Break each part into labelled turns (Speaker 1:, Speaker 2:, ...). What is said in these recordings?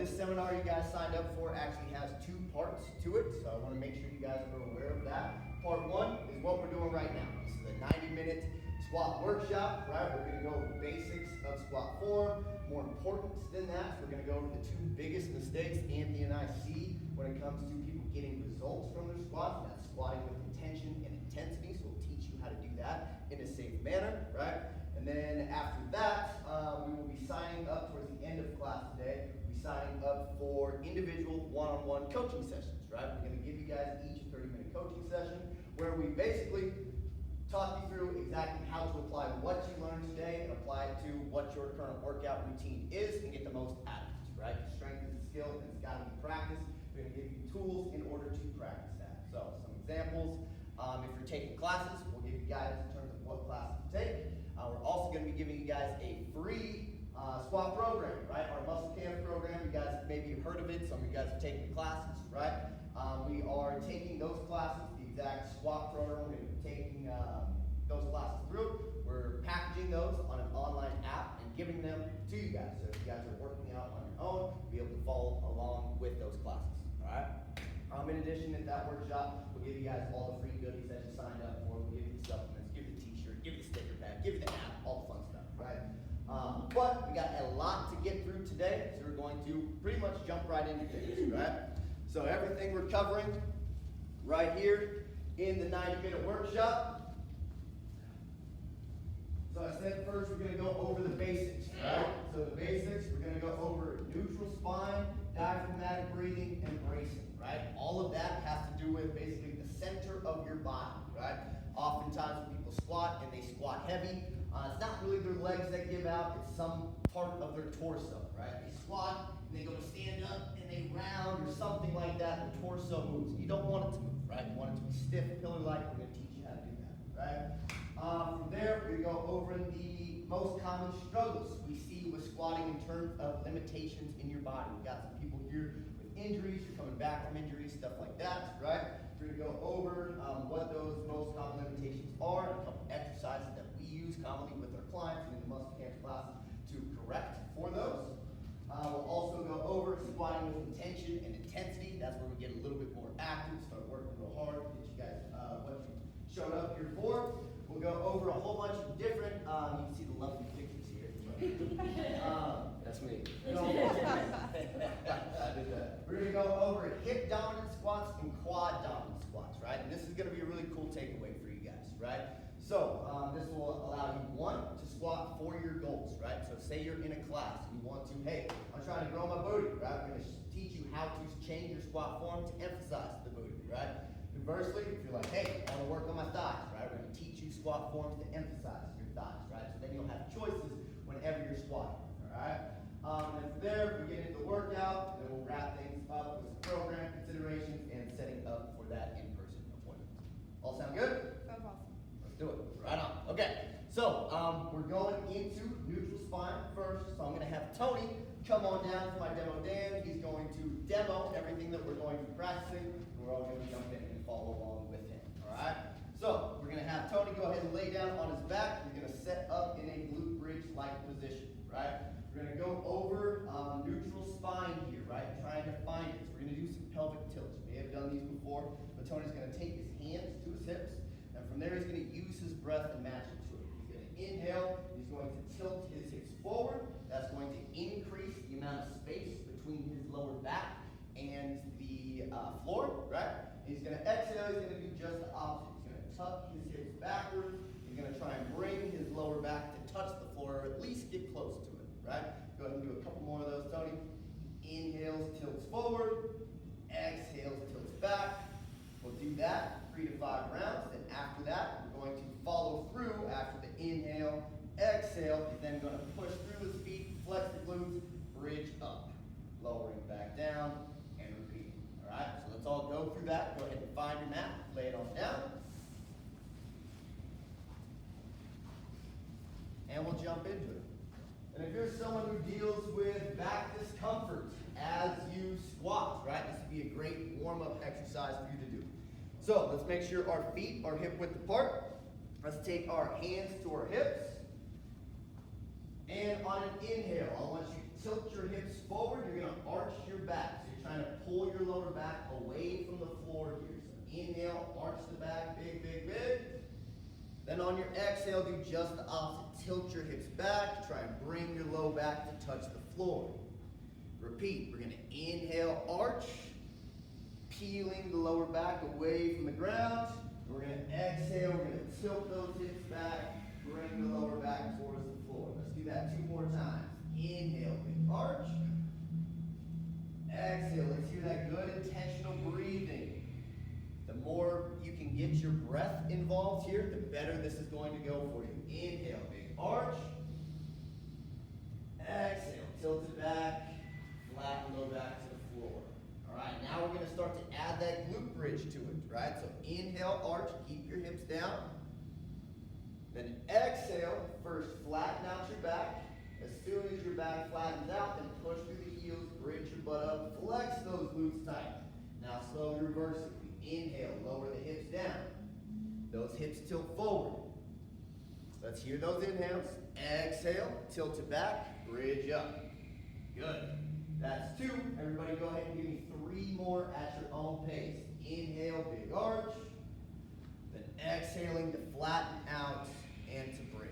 Speaker 1: this seminar you guys signed up for actually has two parts to it, so I want to make sure you guys are aware of that. Part one is what we're doing right now. This is a 90-minute squat workshop, right? We're going to go over the basics of squat form. More important than that, we're going to go over the two biggest mistakes Anthony and I see when it comes to people getting results from their squats, and that's squatting with intention and intensity, so we'll teach you how to do that in a safe manner, right? And then after that, we will be signing up towards the end of class today. We'll be signing up for individual one-on-one coaching sessions, right? We're going to give you guys each a 30-minute coaching session where we basically talk you through exactly how to apply what you learned today and apply it to what your current workout routine is and get the most out of it, right? Strength is a skill and it's got to be practiced. We're going to give you tools in order to practice that. So some examples, if you're taking classes, we'll give you guidance in terms of what classes to take. We're also going to be giving you guys a free squat program, right? Our muscle camp program, you guys maybe have heard of it. Some of you guys have taken the classes, right? We are taking those classes, the exact squat program. We're going to be taking those classes through. We're packaging those on an online app and giving them to you guys. So if you guys are working out on your own, you'll be able to follow along with those classes, all right? In addition, at that workshop, we'll give you guys all the free goodies that you signed up for. We'll give you the supplements, give you the t-shirt, give you the sticker pack, give you the app, all the fun stuff, right? But we got a lot to get through today, so we're going to pretty much jump right into things, right? So everything we're covering right here in the 90-minute workshop. So I said first we're going to go over the basics, right? So the basics, we're going to go over neutral spine, diaphragmatic breathing, and bracing, right? All of that has to do with basically the center of your body, right? Oftentimes when people squat and they squat heavy, it's not really their legs that give out, it's some part of their torso, right? They squat and they go to stand up and they round or something like that, their torso moves. You don't want it to move, right? You want it to be stiff, pillar-like. We're going to teach you how to do that, right? From there, we're going to go over the most common struggles we see with squatting in terms of limitations in your body. We've got some people here with injuries, you're coming back from injuries, stuff like that, right? We're going to go over what those most common limitations are and a couple exercises that we use commonly with our clients and in the muscle camp classes to correct for those. We'll also go over squatting with intention and intensity. That's where we get a little bit more active, start working real hard, get you guys what you showed up here for. We'll go over a whole bunch of different, you can see the lovely pictures here. That's me. I did that. We're going to go over hip dominant squats and quad dominant squats, right? And this is going to be a really cool takeaway for you guys, right? So this will allow you, one, to squat for your goals, right? So say you're in a class and you want to, hey, I'm trying to grow my booty, right? We're going to teach you how to change your squat form to emphasize the booty, right? Conversely, if you're like, hey, I want to work on my thighs, right? We're going to teach you squat forms to emphasize your thighs, right? So then you'll have choices whenever you're squatting, all right? And from there, we get into the workout, and then we'll wrap things up with some program considerations and setting up for that in-person appointment. All sound good?
Speaker 2: Sounds awesome.
Speaker 1: Let's do it. Right on. Okay. So we're going into neutral spine first. So I'm going to have Tony come on down to my demo Dan. He's going to demo everything that we're going to be practicing. And we're all going to jump in and follow along with him. All right. So we're going to have Tony go ahead and lay down on his back. You're going to set up in a glute bridge-like position. Right. We're going to go over neutral spine here. Right. Trying to find it. So we're going to do some pelvic tilts. You may have done these before, but Tony's going to take his hands to his hips. And from there, he's going to use his breath and match it to it. He's going to inhale. He's going to tilt his hips forward. That's going to increase the amount of space between his lower back and the floor, right? He's going to exhale. He's going to do just the opposite. He's going to tuck his hips backward. He's going to try and bring his lower back to touch the floor, or at least get close to it, right? Go ahead and do a couple more of those, Tony. Inhales, tilts forward. Exhales, tilts back. We'll do that 3 to 5 rounds. Then after that, we're going to follow through after the inhale, exhale. He's then going to push through his feet, flex the glutes, bridge up, lowering back down, and repeating. All right, so let's all go through that. Go ahead and find your mat, lay it on down. And we'll jump into it. And if you're someone who deals with back discomfort as you squat, right, this would be a great warm-up exercise for you to do. So let's make sure our feet are hip width apart. Let's take our hands to our hips. And on an inhale, I want you to tilt your hips forward, you're gonna arch your back. So you're trying to pull your lower back away from the floor here. So inhale, arch the back, big, big, big. Then on your exhale, do just the opposite. Tilt your hips back, try and bring your low back to touch the floor. Repeat, we're gonna inhale, arch, peeling the lower back away from the ground. We're gonna exhale, we're gonna tilt those hips back, bring the lower back towards the floor. Let's do that 2 more times. Inhale, big arch. Exhale, let's hear that good intentional breathing. The more you can get your breath involved here, the better this is going to go for you. Inhale, big arch. Exhale, tilt it back, flatten low back to the floor. All right, now we're going to start to add that glute bridge to it, right? So inhale, arch, keep your hips down. Then exhale, first flatten out your back. As soon as your back flattens out, then push through the heels, bridge your butt up, flex those glutes tight. Now slowly reverse it. Inhale, lower the hips down. Those hips tilt forward. Let's hear those inhales. Exhale, tilt it back, bridge up. Good. That's 2. Everybody go ahead and give me 3 more at your own pace. Inhale, big arch. Then exhaling to flatten out and to bridge.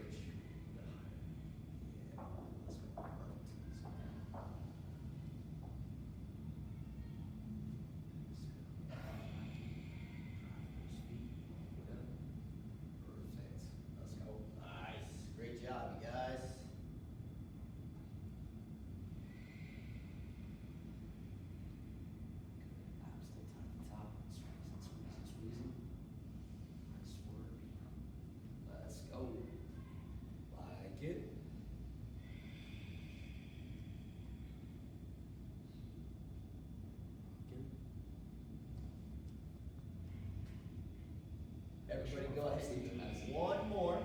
Speaker 1: Everybody go ahead and do 1 more.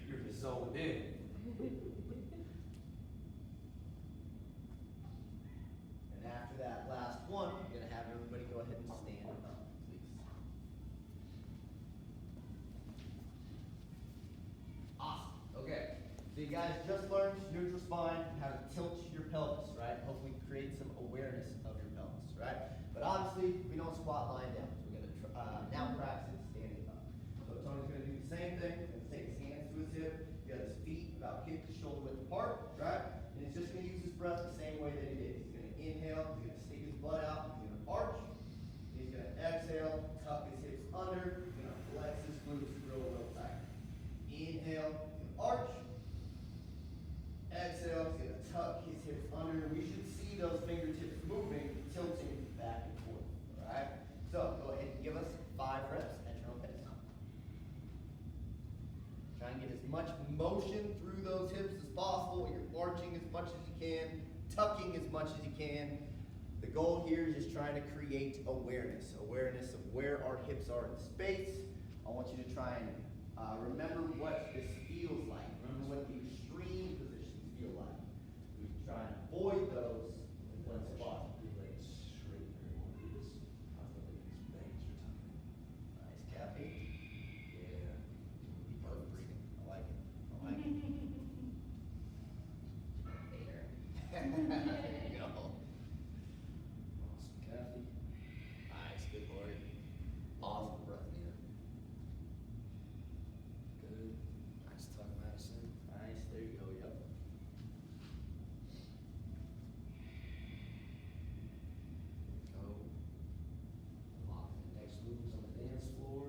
Speaker 2: You're just zoned in.
Speaker 1: And after that last one, I'm going to have everybody go ahead and stand up, please. Awesome. Okay. So you guys just learned neutral spine, how to tilt your pelvis, right? Hopefully create some awareness of your pelvis, right? But obviously, we don't squat lying down. So we're going to now practice standing up. So Tony's going to do the same thing. He's going to take his hands to his hip. He got his feet about hip to shoulder width apart, right? And he's just going to use his breath the same way that he did. He's going to inhale. He's going to stick his butt out. He's going to arch. He's going to exhale, tuck his hips under. He's going to flex his glutes real tight. Inhale, arch. Exhale, he's going to tuck his hips under. We should see those fingertips moving, tilting back and forth. All right? So go ahead and give us 5 reps at your own pace. Try and get as much motion through those hips as possible. You're arching as much as you can, tucking as much as you can. The goal here is just trying to create awareness of where our hips are in space. I want you to try and remember what this feels like. Remember what the extreme positions feel like. We can try and avoid those when squatting. Nice, Kathy.
Speaker 2: Yeah.
Speaker 1: Deep breathing. I like it. I like it. There you go.
Speaker 2: Awesome, Kathy.
Speaker 1: Nice, good Lord. Awesome breath, Nina.
Speaker 2: Good. Nice tuck, Madison.
Speaker 1: Nice, there you go, yep.
Speaker 2: Go. Lock the next moves on the dance floor.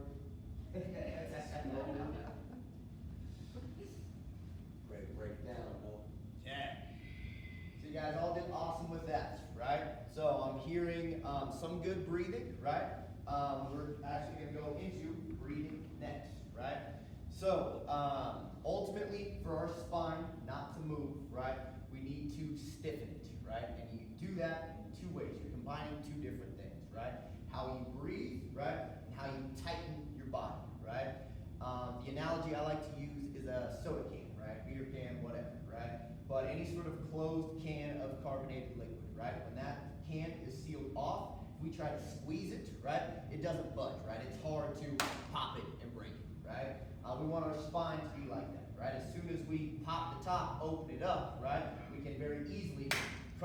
Speaker 2: Break down, no?
Speaker 1: Yeah. So you guys all did awesome with that, right? So I'm hearing some good breathing, right? We're actually going to go into breathing next, right? So ultimately, for our spine not to move, right, we need to stiffen it, right? And you do that in 2 ways. You're combining 2 different things, right? How you breathe, right, and how you tighten your body, right? The analogy I like to use is a soda can, right? Beer can, whatever, right? But any sort of closed can of carbonated liquid, right? When that can is sealed off, if we try to squeeze it, right, it doesn't budge, right? It's hard to pop it and break it, right? We want our spine to be like that, right? As soon as we pop the top, open it up, right, we can very easily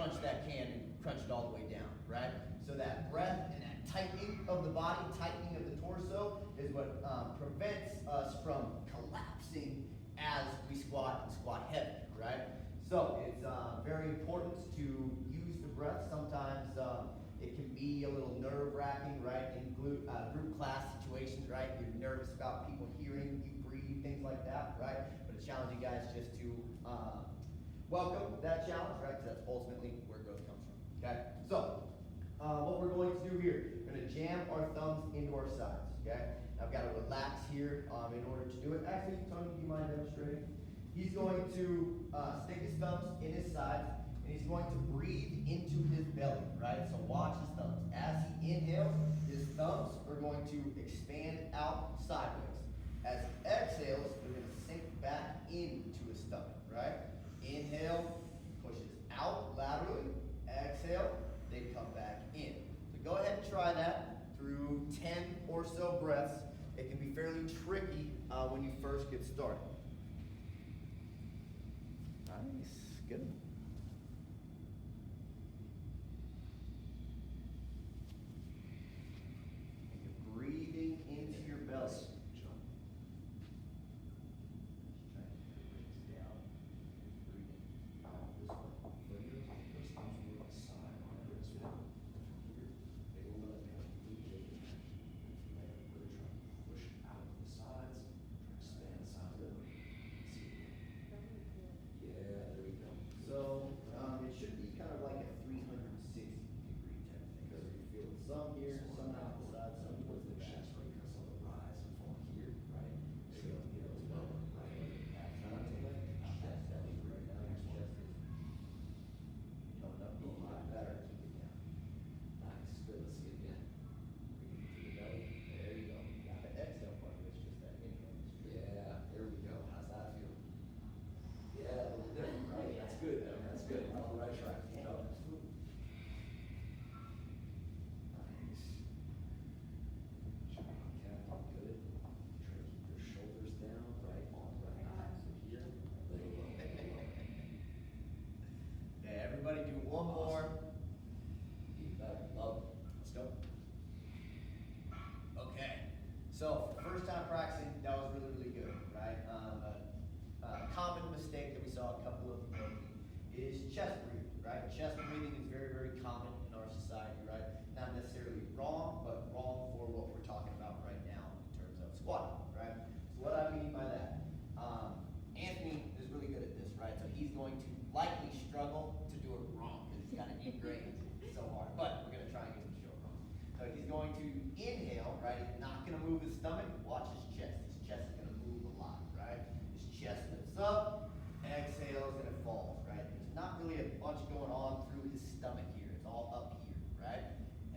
Speaker 1: crunch that can and crunch it all the way down, right? So that breath and that tightening of the body, tightening of the torso is what prevents us from collapsing as we squat and squat heavy, right? So it's very important to use the breath. Sometimes it can be a little nerve-wracking, right? In group class situations, right? You're nervous about people hearing you breathe, things like that, right? But I challenge you guys just to welcome that challenge, right? Because that's ultimately where growth comes from, okay? So, what we're going to do here, we're going to jam our thumbs into our sides, okay? I've got to relax here in order to do it. Actually, Tony, do you mind demonstrating? He's going to stick his thumbs in his sides, and he's going to breathe into his belly, right? So watch his thumbs. As he inhales, his thumbs are going to expand out sideways. As he exhales, they're going to sink back into his stomach, right? Inhale, pushes out laterally. Exhale, they come back in. So go ahead and try that through 10 or so breaths. It can be fairly tricky when you first get started. Nice, good. And you're breathing into your belly. So it should be kind of like a 360 degree type of thing. So you're feeling some here, some out the side, some towards the back. Coming up a lot better.
Speaker 2: Nice, good, let's see it again. Breathe into the belly, there you go.
Speaker 1: Not the exhale part, it's just that inhale.
Speaker 2: Yeah, there we go, how's that feel? Yeah, a little different, right? That's good, though. That's good, we're on the right track. Keep going. Nice. Job, Captain, good. Try to keep your shoulders down, right? Right eyes are here. Little low, little low.
Speaker 1: Okay, everybody do one more.
Speaker 2: Even better, love it.
Speaker 1: Let's go. Okay, so first time practicing, that was really, really good, right? A common mistake that we saw a couple of is chest breathing, right? Chest breathing is very, very common in our society, right? Not necessarily wrong, but wrong for what we're talking about right now in terms of squatting, right? So what I mean by that, Anthony is really good at this, right? So he's going to likely struggle to do it wrong because he's got it ingrained so hard, but we're gonna try and get him to show it wrong. So he's going to inhale, right? He's not gonna move his stomach. Watch his chest. His chest is gonna move a lot, right? His chest lifts up, exhales, and it falls, right? There's not really a bunch going on through his stomach here. It's all up here, right?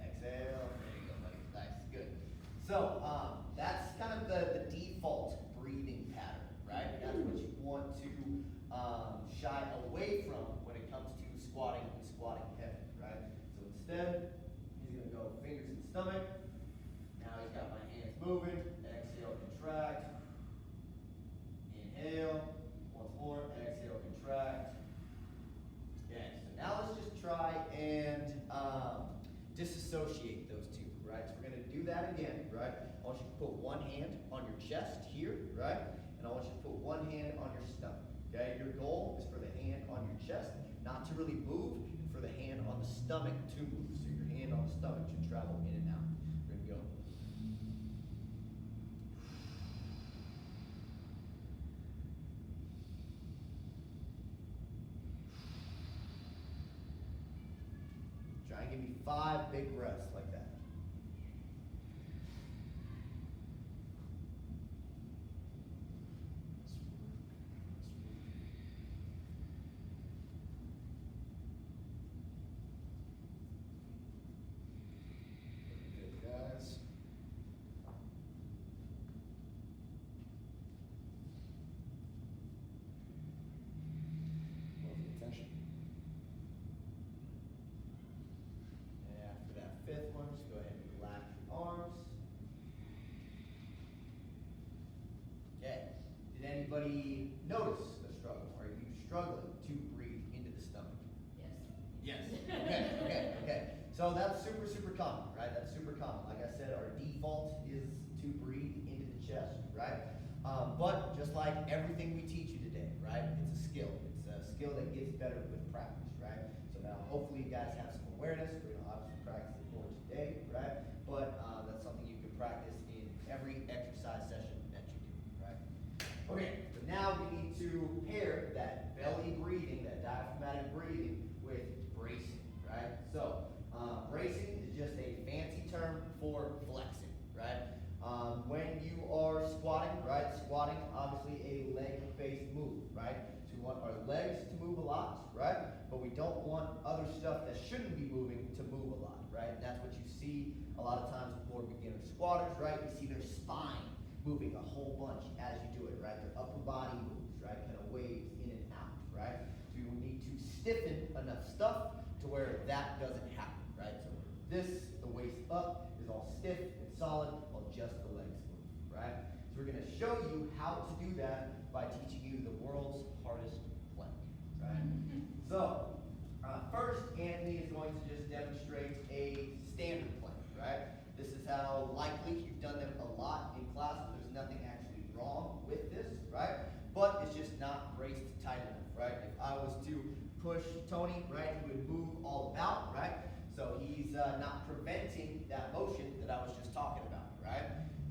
Speaker 1: Exhale. There you go, buddy. Nice, good. So that's kind of the default breathing pattern, right? That's what you want to shy away from when it comes to squatting and squatting heavy, right? So instead, he's gonna go fingers in the stomach. Now he's got my hands moving. Exhale, contract. Inhale. Once more. Exhale, contract. Okay, so now let's just try and disassociate those two, right? So we're gonna do that again, right? I want you to put one hand on your chest here, right? And I want you to put one hand on your stomach, okay? Your goal is for the hand on your chest not to really move, and for the hand on the stomach to move. So your hand on the stomach should travel in and out. We're gonna go. Try and give me 5 big breaths like that.
Speaker 2: Good, guys. Love the attention.
Speaker 1: And after that 5th one, just go ahead and relax your arms. Okay. Did anybody notice a struggle? Are you struggling to breathe into the stomach?
Speaker 3: Yes.
Speaker 1: Yes. super, super common, right? That's super common. Like I said, our default is to breathe into the chest, right? But just like everything we teach you today, right? It's a skill. It's a skill that gets better with practice, right? So now hopefully you guys have some awareness. We're going to obviously practice it more today, right? But that's something you can practice in every exercise session that you do, right? Okay, so now we need to pair that belly breathing, that diaphragmatic breathing, with bracing, right? So bracing is just a fancy term for flexing, right? When you are squatting, right? Squatting, obviously a leg-based move, right? So we want our legs to move a lot, right? But we don't want other stuff that shouldn't be moving to move a lot, right? And that's what you see a lot of times with more beginner squatters, right? You see their spine moving a whole bunch as you do it, right? Their upper body moves, right? Kind of waves in and out, right? So you need to stiffen enough stuff to where that doesn't happen, right? So this, the waist up, is all stiff and solid, while just the legs move, right? So we're going to show you how to do that by teaching you the world's hardest plank, right? So first, Anthony is going to just demonstrate a standard plank, right? This is how likely you've done them a lot in classes. There's nothing actually wrong with this, right? But it's just not braced tight enough, right? If I was to push Tony, right, he would move all about, right? So he's not preventing that motion that I was just talking about, right?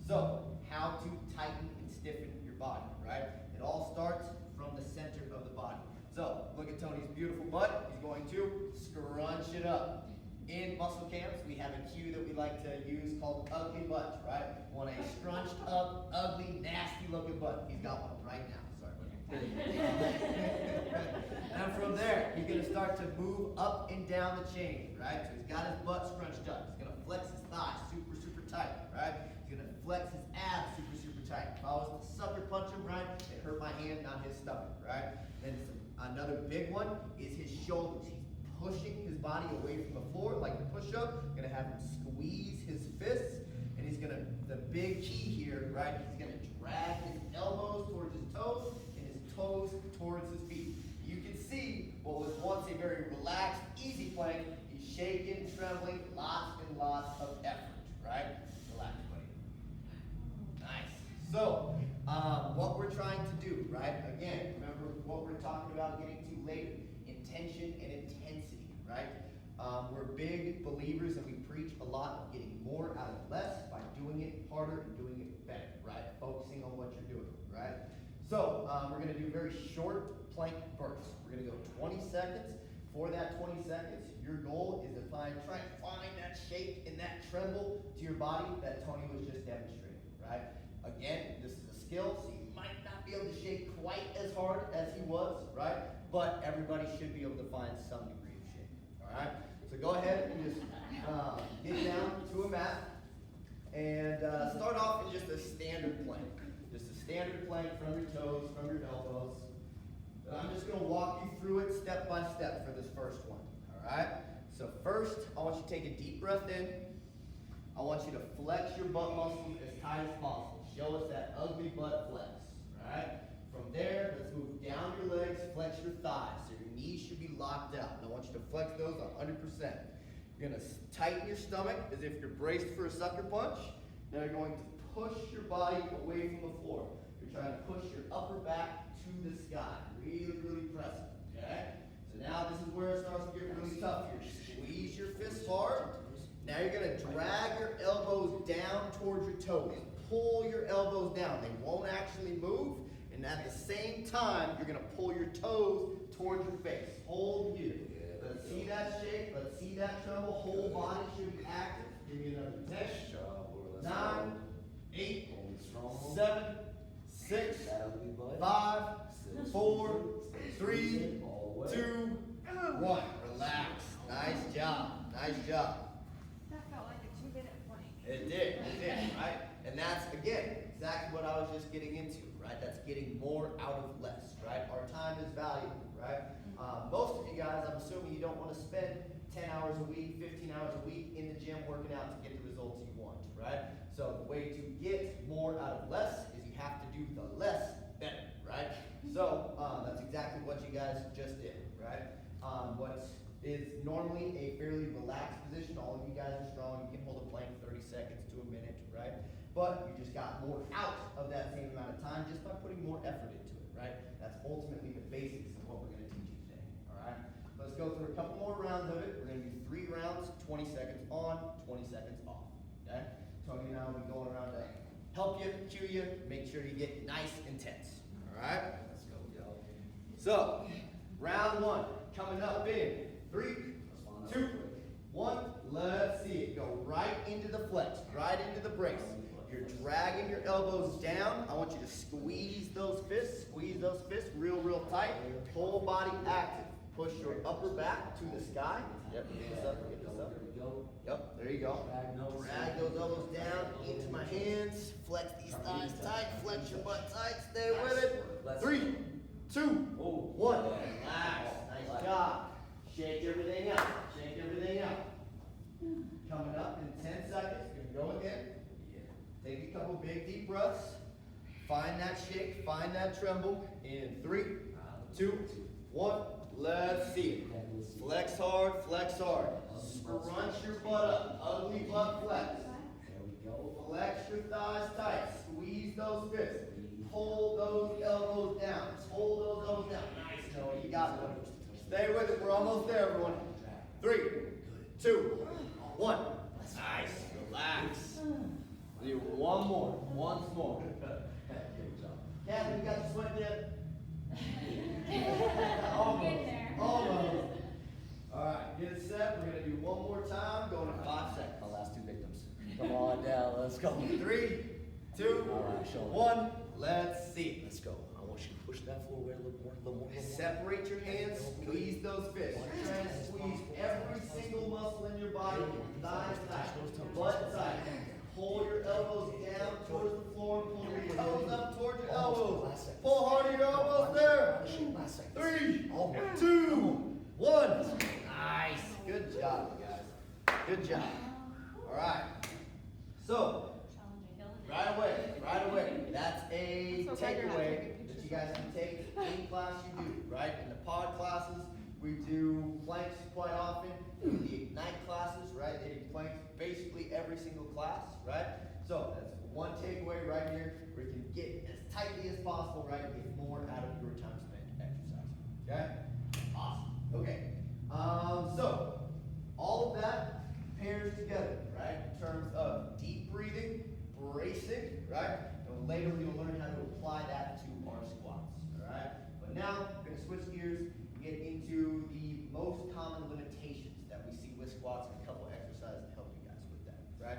Speaker 1: So how to tighten and stiffen your body, right? It all starts from the center of the body. So look at Tony's beautiful butt. He's going to scrunch it up. In muscle camps, we have a cue that we like to use called ugly butts, right? We want a scrunched up, ugly, nasty looking butt. He's got one right now. Sorry. And from there, he's going to start to move up and down the chain, right? So he's got his butt scrunched up. He's going to flex his thighs super, super tight, right? He's going to flex his abs super, super tight. If I was to sucker punch him, right, it hurt my hand, not his stomach, right? Then another big one is his shoulders. He's pushing his body away from the floor like a push-up. Gonna have him squeeze his fists, and he's gonna, the big key here, right, he's gonna drag his elbows towards his toes and his toes towards his feet. You can see what was once a very relaxed, easy plank, he's shaking, trembling, lots and lots of effort, right? Relax, buddy. Nice. So, what we're trying to do, right, again, remember what we're talking about getting to later, intention and intensity, right? We're big believers and we preach a lot of getting more out of less by doing it harder and doing it better, right? Focusing on what you're doing, right? So we're going to do very short plank bursts. We're going to go 20 seconds. For that 20 seconds, your goal is to try and find that shake and that tremble to your body that Tony was just demonstrating, right? Again, this is a skill, so you might not be able to shake quite as hard as he was, right? But everybody should be able to find some degree of shake, all right? So go ahead and just get down to a mat and start off in just a standard plank. Just a standard plank from your toes, from your elbows. And I'm just going to walk you through it step by step for this first one, all right? So first, I want you to take a deep breath in. I want you to flex your butt muscles as tight as possible. Show us that ugly butt flex, all right? From there, let's move down your legs, flex your thighs. So your knees should be locked out. And I want you to flex those 100%. You're going to tighten your stomach as if you're braced for a sucker punch. Now you're going to push your body away from the floor. You're trying to push your upper back to the sky. Really, really press it, okay? So now this is where it starts to get really tough here. Squeeze your fists hard. Now you're going to drag your elbows down towards your toes. Pull your elbows down. They won't actually move. And at the same time, you're going to pull your toes towards your face. Hold here. Let's see that shake. Let's see that tremble. Whole body should be active. Give me another 10, 9, 8, 7, 6, 5, 4, 3, 2, 1. Relax. Nice job. Nice job.
Speaker 3: That felt like a 2-minute plank.
Speaker 1: It did, right? And that's, again, exactly what I was just getting into, right? That's getting more out of less, right? Our time is valuable, right? Most of you guys, I'm assuming you don't want to spend 10 hours a week, 15 hours a week in the gym working out to get the results you want, right? So the way to get more out of less is you have to do the less better, right? So that's exactly what you guys just did, right? What is normally a fairly relaxed position. All of you guys are strong. You can hold a plank 30 seconds to a minute, right? But you just got more out of that same amount of time just by putting more effort into it, right? That's ultimately the basics of what we're going to teach you today, all right? Let's go through a couple more rounds of it. We're going to do 3 rounds, 20 seconds on, 20 seconds off, okay? Tony and I will be going around to help you, cue you, make sure you get nice and tense, all right?
Speaker 2: Let's go, yo.
Speaker 1: So, round 1, coming up in 3,
Speaker 2: Let's find out
Speaker 1: 2,
Speaker 2: real quick.
Speaker 1: 1, let's see it. Go right into the flex, right into the brace. You're dragging your elbows down. I want you to squeeze those fists real tight. Whole body active. Push your upper back to the sky. Yep, get this up, get this up.
Speaker 2: There we go.
Speaker 1: Yep, there you go. Drag those elbows down into my hands. Flex these thighs tight. Flex your butt tight. Stay with it. 3, 2, 1. Relax. Nice job. Shake everything out. Shake everything out. Coming up in 10 seconds. Gonna go again. Take a couple big deep breaths. Find that shake. Find that tremble. In 3, 2, 1. Let's see it. Flex hard. Flex hard. Scrunch your butt up. Ugly butt flex.
Speaker 2: There we go.
Speaker 1: Flex your thighs tight. Squeeze those fists. Hold those elbows down. Hold those elbows down. Nice, Noah. You got one. Stay with it. We're almost there, everyone. 3, 2, 1. Nice. Relax. Do one more. Once more.
Speaker 2: Good job.
Speaker 1: Kathy, you got the sweat yet?
Speaker 3: Getting there.
Speaker 1: Almost. All right. Get it set. We're going to do one more time. Going in 5 seconds.
Speaker 2: My last 2 victims. Come on down. Let's go.
Speaker 1: 3, 2,
Speaker 2: All right, show me.
Speaker 1: 1. Let's see.
Speaker 2: Let's go. I want you to push that floor away a little more.
Speaker 1: Separate your hands, squeeze those fists. You're trying to squeeze every single muscle in your body, thighs tight, butt tight. Pull your elbows down towards the floor, pull your toes up towards your elbows. Pull hard your elbows there. 3, 2, 1. Nice. Good job, guys. Good job. All right. So, right away. That's a
Speaker 3: So glad you're not
Speaker 1: takeaway
Speaker 3: taking
Speaker 1: that
Speaker 3: pictures
Speaker 1: you guys can take any class you do, right? In the pod classes, we do planks quite often. In the Ignite classes, right? They do planks basically every single class, right? So that's one takeaway right here. We can get as tightly as possible, right? And get more out of your time spent exercising. Okay? Awesome. Okay. So all of that pairs together, right? In terms of deep breathing, bracing, right? And later we're going to learn how to apply that to our squats, all right? But now we're going to switch gears and get into the most common limitations that we see with squats and a couple exercises to help you guys with that, right?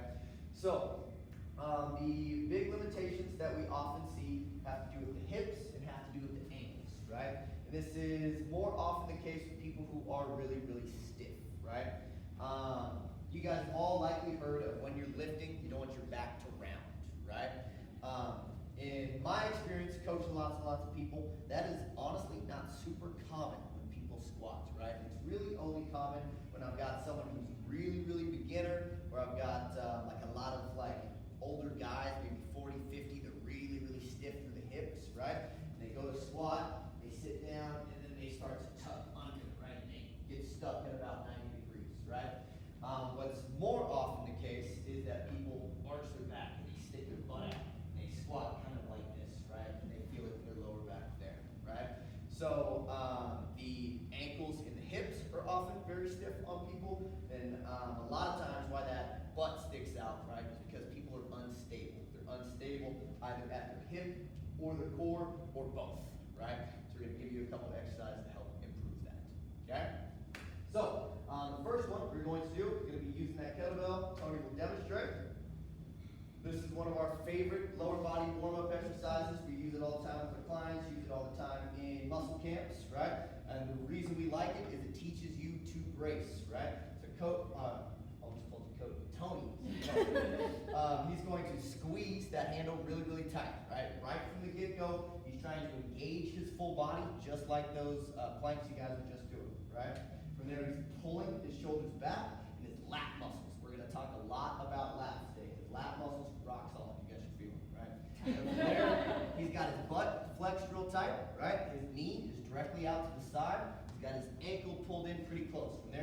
Speaker 1: So, the big limitations that we often see have to do with the hips and have to do with the ankles, right? And this is more often the case with people who are really stiff, right? You guys have all likely heard of when you're lifting, you don't want your back to round, right? In my experience, coaching lots and lots of people, that is honestly not super common when people squat, right? It's really only common when I've got someone who's really beginner, or I've got like a lot of like older guys, maybe 40, 50, they're really stiff through the hips, right? And they go to squat, they sit down, and then they start to tuck under, right? And they get stuck at about 90 degrees, right? What's more often the case is that people arch their back and they stick their butt out and they squat kind of like this, right? And they feel it in their lower back there, right? So the ankles and the hips are often very stiff on people, and a lot of times why that butt sticks out, right, is because people are unstable. They're unstable either at their hip or their core or both, right? So we're going to give you a couple of exercises to help improve that, okay? So, the first one we're going to do is going to be using that kettlebell. Tony will demonstrate. This is one of our favorite lower body warm-up exercises. We use it all the time with our clients, use it all the time in muscle camps, right? And the reason we like it is it teaches you to brace, right? So, almost called you Tony. He's going to squeeze that handle really tight, right? Right from the get-go, he's trying to engage his full body, just like those planks you guys were just doing, right? From there, he's pulling his shoulders back and his lat muscles. We're going to talk a lot about lats today. His lat muscles rock solid. You guys should feel them, right? And from there, he's got his butt flexed real tight, right? His knee is directly out to the side. He's got his ankle pulled in pretty close. From there,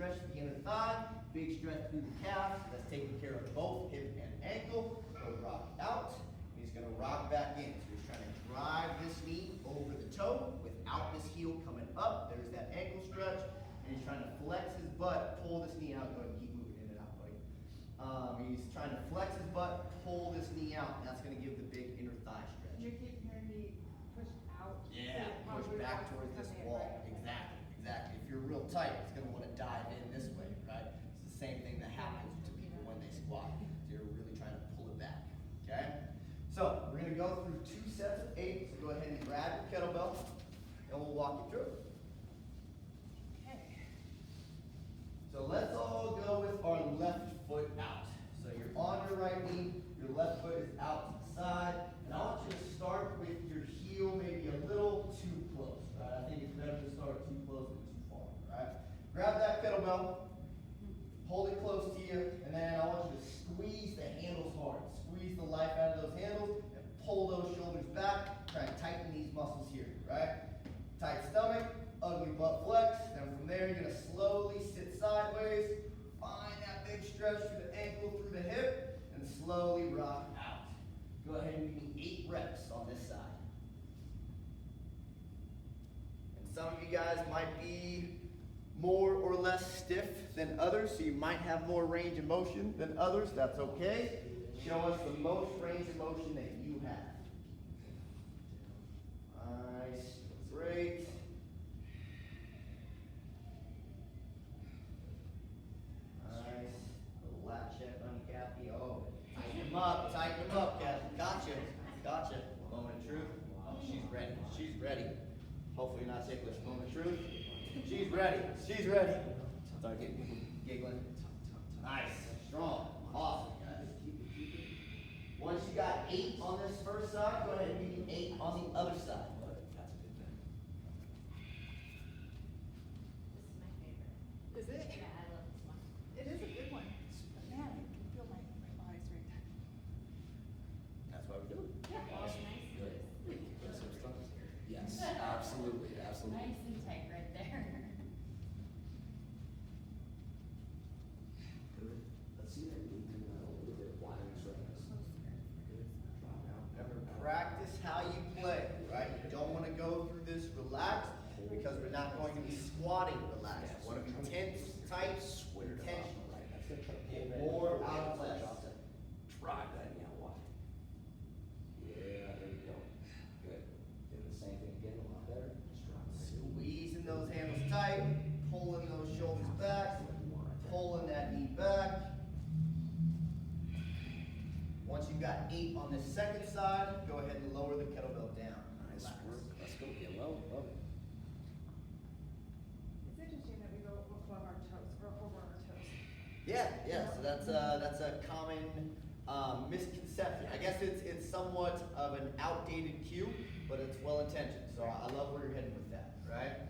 Speaker 1: stretch to the inner thigh, big stretch through the calf. So that's taking care of both hip and ankle. Go rock out. He's gonna rock back in. So he's trying to drive this knee over the toe without this heel coming up. There's that ankle stretch. And he's trying to flex his butt, pull this knee out. Go ahead and keep moving in and out, buddy. He's trying to flex his butt, pull this knee out. And that's gonna give the big inner thigh stretch.
Speaker 3: You're keeping your knee pushed out.
Speaker 1: Yeah,
Speaker 3: so it
Speaker 1: push
Speaker 3: probably
Speaker 1: back
Speaker 3: wants to
Speaker 1: towards this
Speaker 3: come in,
Speaker 1: wall.
Speaker 3: right?
Speaker 1: Exactly, exactly. If you're real tight, it's gonna wanna dive in this way, right? It's the same thing that happens to people when they squat. So you're really trying to pull it back, okay? So, we're gonna go through 2 sets of 8. So go ahead and grab your kettlebell, and we'll walk you through it.
Speaker 3: Okay.
Speaker 1: So let's all go with our left foot out. So you're on your right knee, your left foot is out to the side, and I want you to start with your heel maybe a little too close, right? I think it's better to start too close than too far, right? Grab that kettlebell, hold it close to you, and then I want you to squeeze the handles hard. Squeeze the life out of those handles, and pull those shoulders back. Try and tighten these muscles here, right? Tight stomach, ugly butt flex. Then from there, you're gonna slowly sit sideways. Find that big stretch through the ankle, through the hip, and slowly rock out. Go ahead and give me 8 reps on this side. And some of you guys might be more or less stiff than others, so you might have more range of motion than others. That's okay. Show us the most range of motion that you have. Nice. Great. Nice. Little lat check on you, Kathy. Oh, tighten them up, Kathy. Gotcha. Gotcha. Moment of truth. Oh, she's ready. She's ready. Hopefully not ticklish. Moment of truth. She's ready. She's ready. Start getting giggling. Nice. Strong. Awesome, guys. Once you got 8 on this first side, go ahead and give me 8 on the other side.
Speaker 2: That's a good thing.
Speaker 4: This is my favorite.
Speaker 3: Is it?
Speaker 4: Yeah, I love this one.
Speaker 3: It is a good one. But man, I can feel my thighs right now.
Speaker 1: That's what we're doing.
Speaker 2: Awesome.
Speaker 4: Nice.
Speaker 2: Good. Get some strong. Yes, absolutely, absolutely.
Speaker 4: Nice and tight right there.
Speaker 2: Good. Let's see that knee coming out a little bit wider and straight. Good. Drop out.
Speaker 1: Remember, practice how you play, right? You don't want to go through this relaxed because we're not going to be squatting relaxed. You want to be tense, tight, intentional.
Speaker 2: Right. That's gonna try to pull
Speaker 1: Get
Speaker 2: that
Speaker 1: more
Speaker 2: in.
Speaker 1: out of less.
Speaker 2: Drop that. Drive that knee out wide. Yeah, there you go. Good. Doing the same thing again, a lot better. Just drop it.
Speaker 1: Squeezing those handles tight, pulling those shoulders back, pulling that knee back. Once you've got 8 on the second side, go ahead and lower the kettlebell down.
Speaker 2: Nice
Speaker 1: Relax.
Speaker 2: work. Let's go. Yeah, love it.
Speaker 3: It's interesting that we go above our toes, or over our toes.
Speaker 1: Yeah, so that's a common misconception. I guess it's somewhat of an outdated cue, but it's well intentioned. So I love where you're heading with that, right?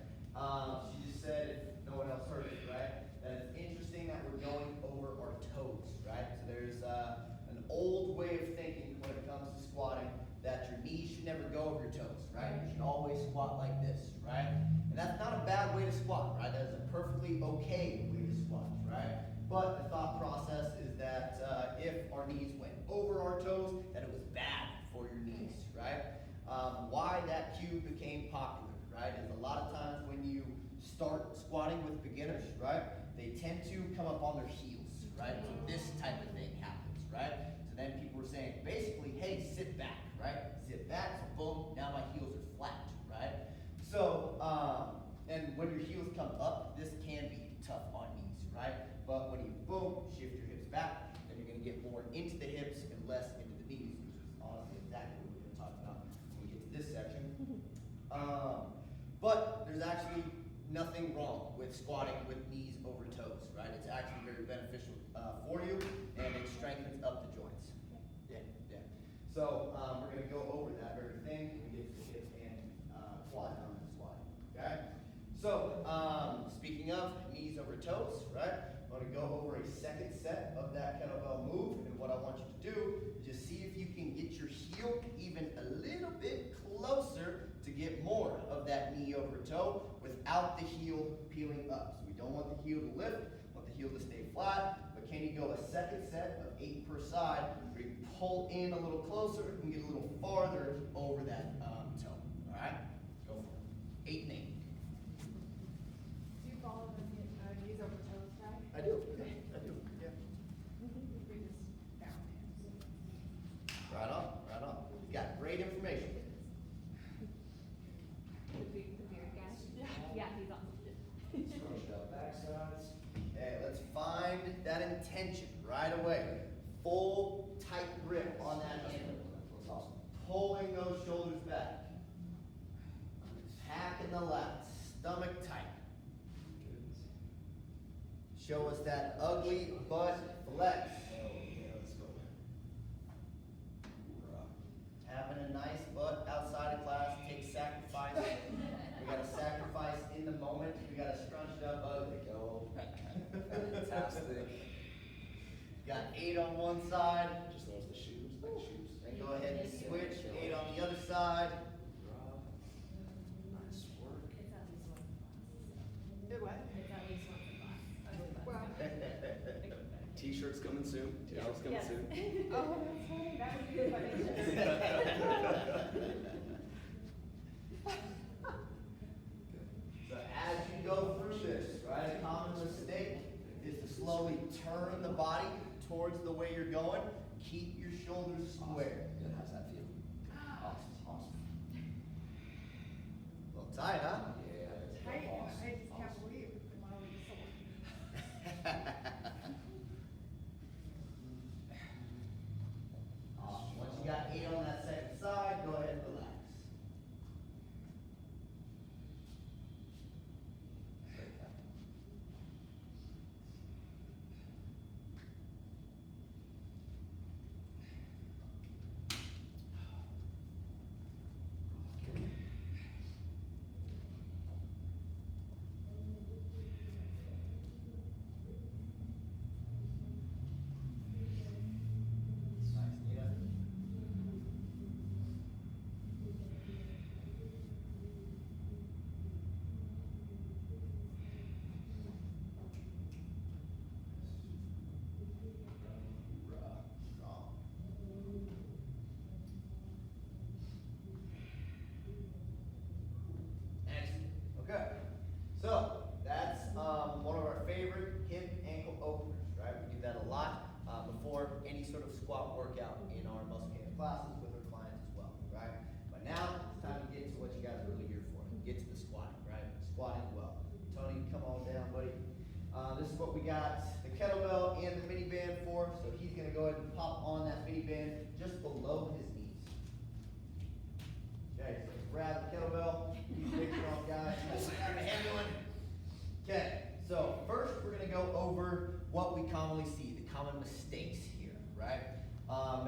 Speaker 1: She just said, if no one else heard it, right? That it's interesting that we're going over our toes, right? So there's an old way of thinking when it comes to squatting that your knees should never go over your toes, right? You should always squat like this, right? And that's not a bad way to squat, right? That is a perfectly okay way to squat, right? But the thought process is that if our knees went over our toes, that it was bad for your knees, right? Why that cue became popular, right? Is a lot of times when you start squatting with beginners, right? They tend to come up on their heels, right? So this type of thing happens, right? So then people were saying, basically, hey, sit back, right? Sit back, so boom, now my heels are flat, right? So, and when your heels come up, this can be tough on knees, right? But when you boom, shift your hips back, then you're gonna get more into the hips and less into the knees, which is honestly exactly what we're gonna talk about when we get to this section. But there's actually nothing wrong with squatting with knees over toes, right? It's actually very beneficial for you, and it strengthens up the joints. Yeah. So we're gonna go over that very thing when we get to the hip and quad down and squatting, okay? So, speaking of knees over toes, right? I'm gonna go over a second set of that kettlebell move, and what I want you to do is just see if you can get your heel even a little bit closer to get more of that knee over toe without the heel peeling up. So we don't want the heel to lift, want the heel to stay flat, but can you go a second set of 8 per side, where you pull in a little closer and get a little farther over that toe, all right? Go for it. 8 and 8.
Speaker 3: Do you follow the knees over toes tag?
Speaker 1: I do, yeah, I do, yeah.
Speaker 3: We just down
Speaker 1: Right on, right on. You got great information.
Speaker 4: The beard guy? Yeah, he's awesome.
Speaker 2: Scrunched up backsides.
Speaker 1: Okay, let's find that intention right away. Full tight grip on that handle.
Speaker 2: That's awesome.
Speaker 1: Pulling those shoulders back. Packing the lats. Stomach tight. Show us that ugly butt flex.
Speaker 2: Oh, yeah, let's go.
Speaker 1: Having a nice butt outside of class takes sacrifice. We gotta sacrifice in the moment. We gotta scrunch it up
Speaker 2: There
Speaker 1: ugly.
Speaker 2: we go. Fantastic.
Speaker 1: Got 8 on one side.
Speaker 2: Just notice the shoes, like shoes.
Speaker 1: Then go ahead and switch. 8 on the other side.
Speaker 2: Nice work.
Speaker 4: It's at least once a class.
Speaker 3: Do what?
Speaker 4: It's at least once a class.
Speaker 3: Well.
Speaker 2: T-shirts coming soon. T-shirts coming
Speaker 4: Yes.
Speaker 2: soon.
Speaker 3: Oh, that's funny, that would be good financial.
Speaker 1: So as you go through this, right, a common mistake is to slowly turn the body towards the way you're going. Keep your shoulders square.
Speaker 2: Good, how's that feel? Awesome, awesome.
Speaker 1: A little tight, huh?
Speaker 2: Yeah.
Speaker 3: I
Speaker 2: Awesome,
Speaker 3: just can't
Speaker 2: awesome.
Speaker 3: believe my own sword.
Speaker 1: Awesome. Once you got 8 on that second side, go ahead and relax.
Speaker 2: Great, Captain.
Speaker 1: Nice, Nita. Strong. Excellent. Okay. So that's one of our favorite hip ankle openers, right? We do that a lot before any sort of squat workout in our muscle gains classes with our clients as well, right? But now it's time to get to what you guys are really here for. Get to the squatting, right? Squatting well. Tony, come on down, buddy. This is what we got the kettlebell and the mini band for. So he's gonna go ahead and pop on that mini band just below his knees. Okay, so grab the kettlebell. Keep your picture on, guys. Grab a heavy one. Okay, so first we're gonna go over what we commonly see, the common mistakes here, right?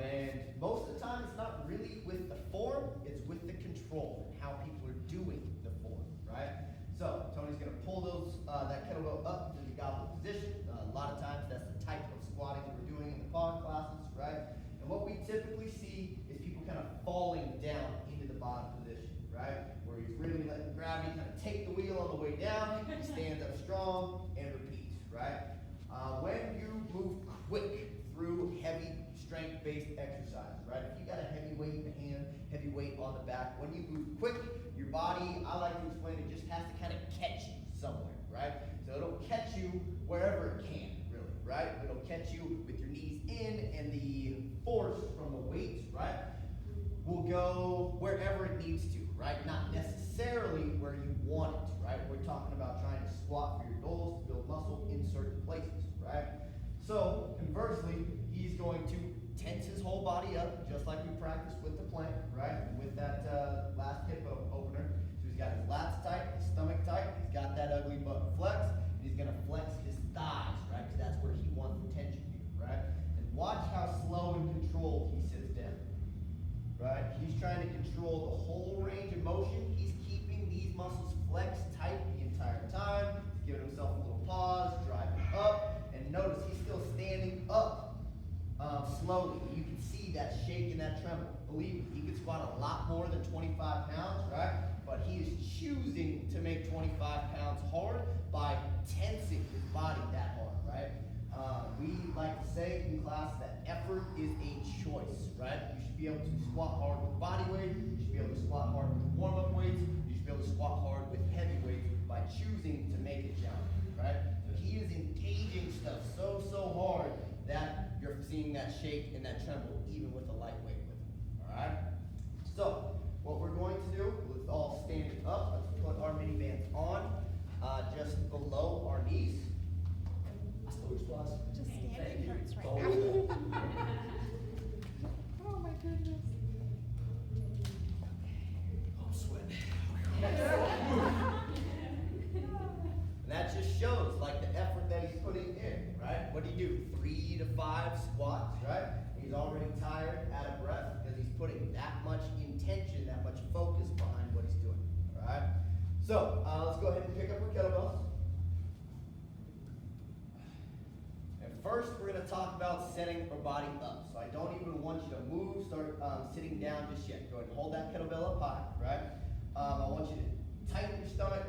Speaker 1: And most of the time it's not really with the form, it's with the control and how people are doing the form, right? So Tony's gonna pull that kettlebell up to the goblet position. A lot of times that's the type of squatting that we're doing in the pod classes, right? And what we typically see is people kind of falling down into the bottom position, right? Where he's really letting gravity kind of take the wheel on the way down, he stands up strong and repeats, right? When you move quick through heavy strength-based exercises, right? If you got a heavy weight in the hand, heavy weight on the back, when you move quick, your body, I like to explain, it just has to kind of catch you somewhere, right? So it'll catch you wherever it can, really, right? It'll catch you with your knees in, and the force from the weight, right, will go wherever it needs to, right? Not necessarily where you want it, right? We're talking about trying to squat for your goals, to build muscle in certain places, right? So, conversely, he's going to tense his whole body up, just like we practiced with the plank, right? With that last hip opener. So he's got his lats tight, his stomach tight, he's got that ugly butt flex, and he's gonna flex his thighs, right? Because that's where he wants the tension here, right? And watch how slow and controlled he sits down, right? He's trying to control the whole range of motion. He's keeping these muscles flexed tight the entire time. He's giving himself a little pause, driving up, and notice he's still standing up slowly. You can see that that shake and that tremble. Believe me, he could squat a lot more than 25 pounds, right? But he is choosing to make 25 pounds hard by tensing his body that hard, right? We like to say in class that effort is a choice, right? You should be able to squat hard with body weight. You should be able to squat hard with warm-up weights. You should be able to squat hard with heavy weights by choosing to make it challenging, right? So he is engaging stuff so hard that you're seeing that shake and that tremble even with a lightweight with him, all right? So what we're going to do, let's all stand up. Let's put our mini bands on just below our knees.
Speaker 3: Just
Speaker 2: Thank
Speaker 3: standing
Speaker 2: you.
Speaker 3: hurts right
Speaker 2: Oh,
Speaker 3: now.
Speaker 2: yeah.
Speaker 3: Oh my goodness.
Speaker 2: I'm sweating.
Speaker 1: And that just shows like the effort that he's putting in, right? What do you do? 3 to 5 squats, right? He's already tired, out of breath, because he's putting that much intention, that much focus behind what he's doing, all right? So let's go ahead and pick up our kettlebells. And first, we're going to talk about setting our body up. So I don't even want you to move, start sitting down just yet. Go ahead and hold that kettlebell up high, right? I want you to tighten your stomach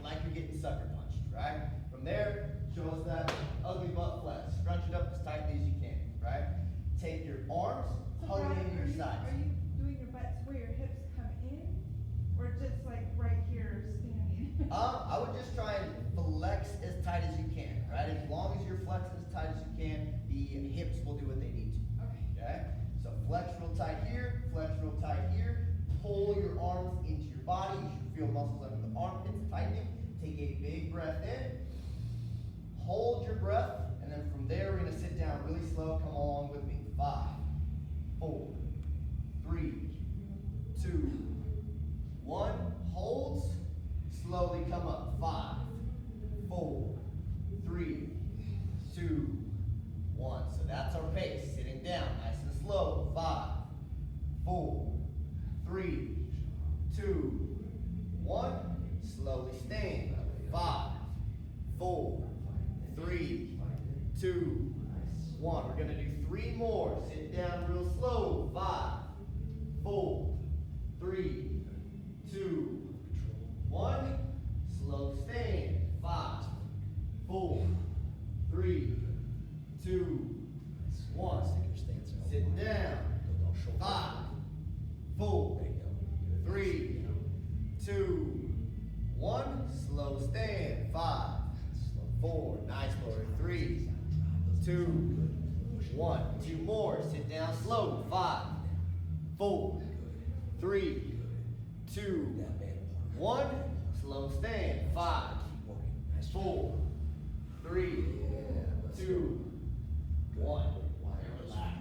Speaker 1: like you're getting sucker punched, right? From there, show us that ugly butt flex. Scrunch it up as tightly as you can, right? Take your arms,
Speaker 3: So
Speaker 1: hug it
Speaker 3: Brad,
Speaker 1: into your sides.
Speaker 3: Are you doing your butts where your hips come in, or just like right here standing?
Speaker 1: I would just try and flex as tight as you can, right? As long as you're flexing as tight as you can, the hips will do what they need to,
Speaker 3: Okay.
Speaker 1: okay? So flex real tight here, flex real tight here. Pull your arms into your body. You should feel muscles under the armpits tightening. Take a big breath in. Hold your breath, and then from there, we're gonna sit down really slow. Come along with me. 5, 4, 3, 2, 1. Holds. Slowly come up. 5, 4, 3, 2, 1. So that's our pace. Sitting down, nice and slow. 5, 4, 3, 2, 1. Slowly stand. 5, 4, 3, 2, 1. We're gonna do 3 more. Sit down real slow. 5, 4, 3, 2, 1. Slow stand. 5, 4, 3, 2, 1. Sit down. 5, 4, 3, 2, 1. Slow stand. 5, 4. Nice, Lori. 3, 2, 1. 2 more. Sit down slow. 5, 4, 3, 2, 1. Slow stand. 5, 4, 3, 2, 1. Relax.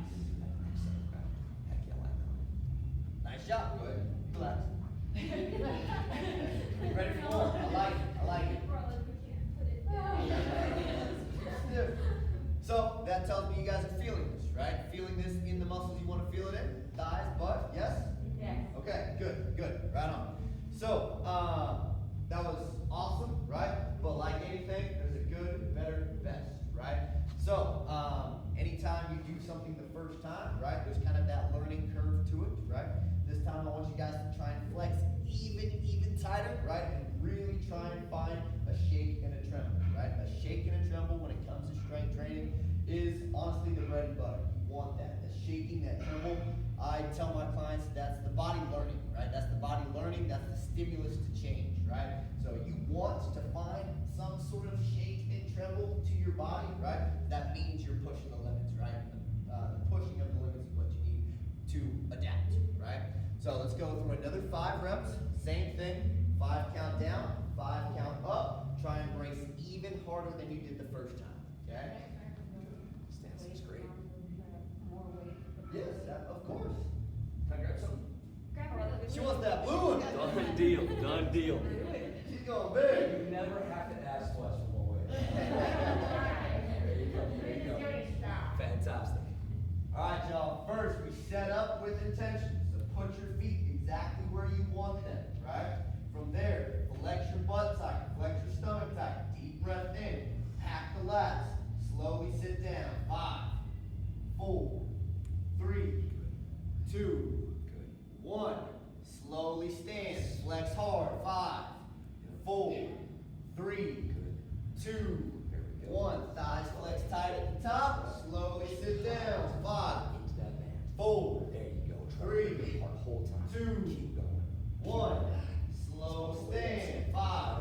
Speaker 1: Nice job. Good. Relax. You ready for more? I like it. I like it. Stiff. So that tells me you guys are feeling this, right? Feeling this in the muscles you want to feel it in. Thighs, butt, yes?
Speaker 4: Yes.
Speaker 1: Okay, good, right on. So, that was awesome, right? But like anything, there's a good, better, best, right? So, anytime you do something the first time, right, there's kind of that learning curve to it, right? This time I want you guys to try and flex even tighter, right? And really try and find a shake and a tremble, right? A shake and a tremble when it comes to strength training is honestly the bread and butter. You want that, the shaking, that tremble. I tell my clients that's the body learning, right? That's the body learning, that's the stimulus to change, right? So you want to find some sort of shake and tremble to your body, right? That means you're pushing the limits, right? The pushing of the limits is what you need to adapt, right? So let's go through another 5 reps, same thing, 5 count down, 5 count up. Try and brace even harder than you did the first time, okay?
Speaker 2: Stance is great.
Speaker 1: Yes, of course.
Speaker 2: Can I grab some?
Speaker 1: She wants that blue one.
Speaker 2: Done deal, done deal.
Speaker 1: She's going big.
Speaker 2: You never have to ask twice for more weight. There you go, there you go. Fantastic.
Speaker 1: All right, y'all. First, we set up with intention. So put your feet exactly where you want them, right? From there, flex your butt tight, flex your stomach tight. Deep breath in. Pack the lats. Slowly sit down. 5, 4, 3, slowly stand, flex hard, 5, 4, 3, 2,
Speaker 2: Here we go.
Speaker 1: 1. Thighs flex tight at the top, slowly sit down, 5,
Speaker 2: Into that band.
Speaker 1: 4,
Speaker 2: There you go. Try to
Speaker 1: 3,
Speaker 2: work your part whole time.
Speaker 1: 2,
Speaker 2: Keep going.
Speaker 1: 1. Slow stand, 5,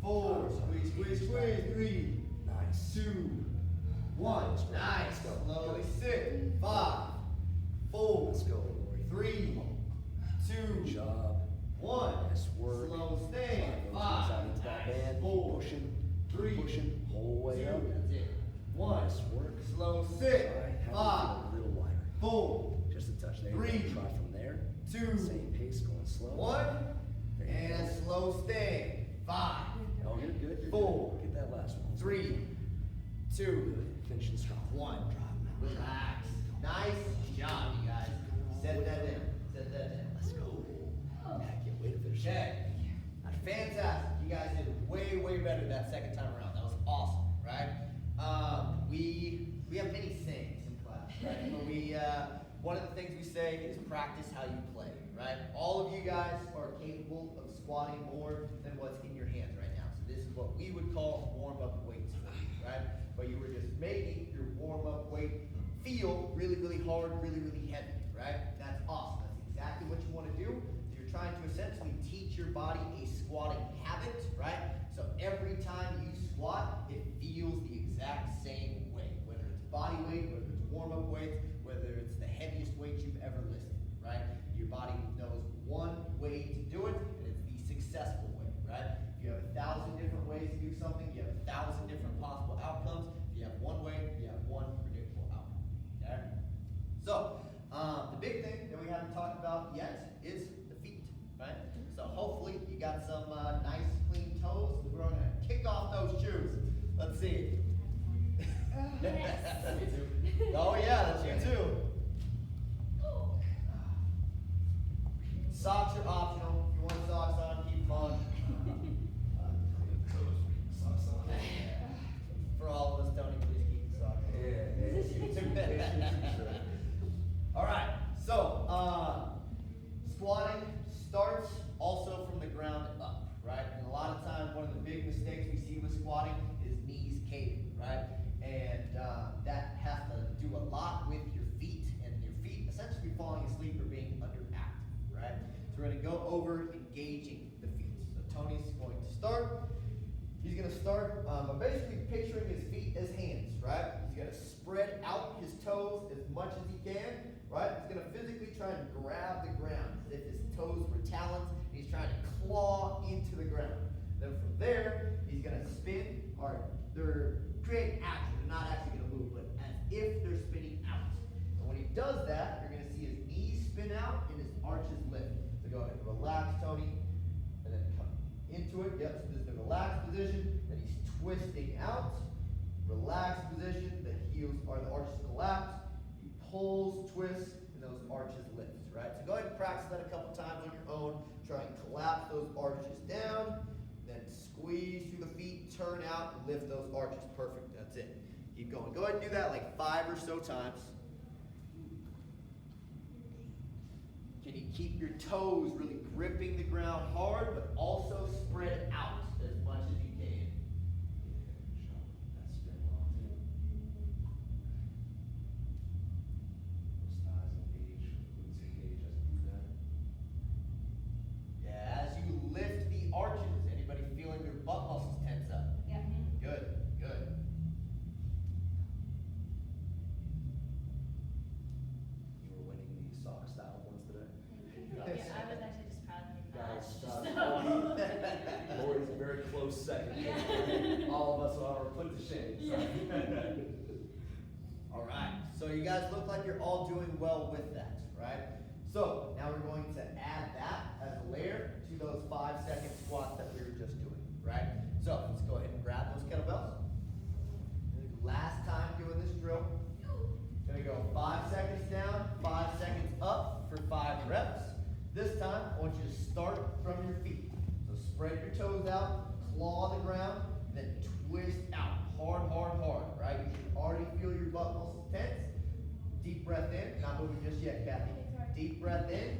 Speaker 1: 4, squeeze, squeeze, squeeze, 3,
Speaker 2: Nice.
Speaker 1: 2, 1. Nice. Slowly sit, 5, 4,
Speaker 2: Let's go, Lori.
Speaker 1: 3,
Speaker 2: Good
Speaker 1: 2,
Speaker 2: job.
Speaker 1: 1.
Speaker 2: Nice work.
Speaker 1: Slow stand,
Speaker 2: Slide those knees out
Speaker 1: 5,
Speaker 2: into that band.
Speaker 1: 4,
Speaker 2: Pushing.
Speaker 1: 3,
Speaker 2: Pushing. Whole way
Speaker 1: 2,
Speaker 2: up.
Speaker 1: that's it. 1.
Speaker 2: Nice work.
Speaker 1: Slow
Speaker 2: Try
Speaker 1: sit,
Speaker 2: having
Speaker 1: 5,
Speaker 2: it a little wider.
Speaker 1: 4,
Speaker 2: Just a touch there.
Speaker 1: 3,
Speaker 2: Try from there.
Speaker 1: 2,
Speaker 2: Same pace, going slow.
Speaker 1: 1.
Speaker 2: There you
Speaker 1: And
Speaker 2: go.
Speaker 1: slow stand, 5,
Speaker 2: Oh, you're good. You're
Speaker 1: 4,
Speaker 2: good. Get that last one.
Speaker 1: 3, 2,
Speaker 2: Good. Finishing strong.
Speaker 1: 1.
Speaker 2: Drop 'em out.
Speaker 1: Relax. Nice job, you guys. Set that down. Set that down.
Speaker 2: Let's go. I can't wait to finish.
Speaker 1: Okay. Fantastic. You guys did way, way better that second time around. That was awesome, right? We have many sayings in class, right? But one of the things we say is practice how you play, right? All of you guys are capable of squatting more than what's in your hands right now. So this is what we would call warm-up weights for you, right? But you were just making your warm-up weight feel really, really hard, really, really heavy, right? That's awesome. That's exactly what you want to do. So you're trying to essentially teach your body a squatting habit, right? So every time you squat, it feels the exact same way, whether it's body weight, whether it's warm-up weights, whether it's the heaviest weight you've ever lifted, right? Your body knows one way to do it, and it's the successful way, right? If you have 1,000 different ways to do something, you have 1,000 different possible outcomes. If you have one way, you have one predictable outcome, okay? So, the big thing that we haven't talked about yet is the feet, right? So hopefully you got some nice clean toes. We're gonna kick off those shoes. Let's see. Oh yeah, that's you too. Socks are optional. If you want socks on, keep them on. For all of us, Tony, please keep the socks on. All right, so squatting starts also from the ground up, right? And a lot of times, one of the big mistakes we see with squatting is knees caving, right? And that has to do a lot with your feet, and your feet essentially falling asleep or being underactive, right? So we're gonna go over engaging the feet. So Tony's going to start. He's gonna start by basically picturing his feet as hands, right? He's gonna spread out his toes as much as he can, right? He's gonna physically try and grab the ground as if his toes were talons. He's trying to claw into the ground. Then from there, he's gonna spin, or they're create action. They're not actually gonna move, but as if they're spinning out. And when he does that, you're gonna see his knees spin out and his arches lift. So go ahead, relax, Tony, and then come into it. Yep, so this is the relaxed position. Then he's twisting out. Relaxed position. The heels or the arches collapse. He pulls, twists, and those arches lift. Right. So go ahead and practice that a couple times on your own. Try and collapse those arches down. Then squeeze through the feet, turn out, and lift those arches. Perfect. That's it. Keep going. Go ahead and do that like 5 or so times. Can you keep your toes really gripping the ground hard, but also spread out as much as you can?
Speaker 2: That spin long too. Those thighs engage, glutes engage as you do that.
Speaker 1: Yeah, as you lift the arches, anybody feeling their butt muscles tense up?
Speaker 4: Yeah.
Speaker 1: Good, good.
Speaker 2: You were winning the sock style ones today.
Speaker 4: Yeah, I was actually just proud of you.
Speaker 2: Guys,
Speaker 4: So-
Speaker 2: Lori's a very close second.
Speaker 4: Yeah.
Speaker 2: All of us are put to shame. So.
Speaker 1: All right, so you guys look like you're all doing well with that, right? So now we're going to add that as a layer to those 5-second squats that we were just doing, right? So let's go ahead and grab those kettlebells. Last time doing this drill, gonna go 5 seconds down, 5 seconds up for 5 reps. This time, I want you to start from your feet. So spread your toes out, claw the ground, and then twist out. Hard, hard, hard, right? You should already feel your butt muscles tense. Deep breath in, not moving just yet, Kathy. Deep breath in,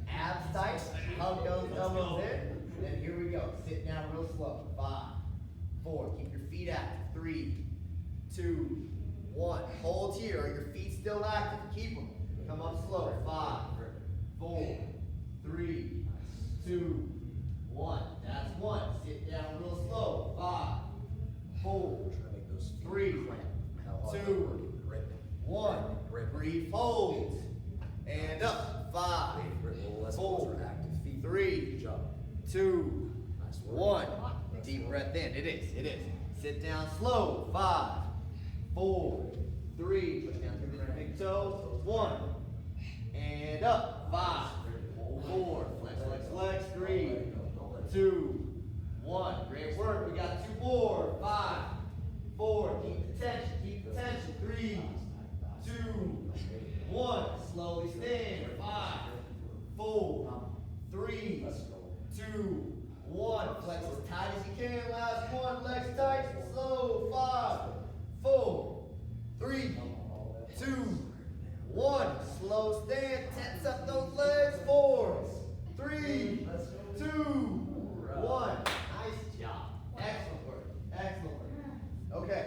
Speaker 1: abs tight, hug Hug those elbows in. Then here we go. Sit down real slow. 5, 4. Keep your feet active. 3, 2, 1. Hold here. Are your feet still active? Keep them. Come up slow. 5, 4, 3, 2, 1. That's 1. Sit down real slow. 5, 4, 3, 2, 1. Brief holds. And up. 5, 4, 3, 2, 1. Deep breath in. It is. Sit down slow. 5, 4, 3. Push down through the big toe. 1. And up. 5, 4. Flex. 3, 2, 1. Great work. We got 2 more. 5, 4. Keep the tension. 3, 2, 1. Slowly stand. 5, 4, 3, 2, 1. Flex as tight as you can. Last one. Legs tight. Slow. 5, 4, 3, 2, 1. Slow stand. Tense up those legs. 4, 3, 2, 1. Nice job. Excellent work. Okay.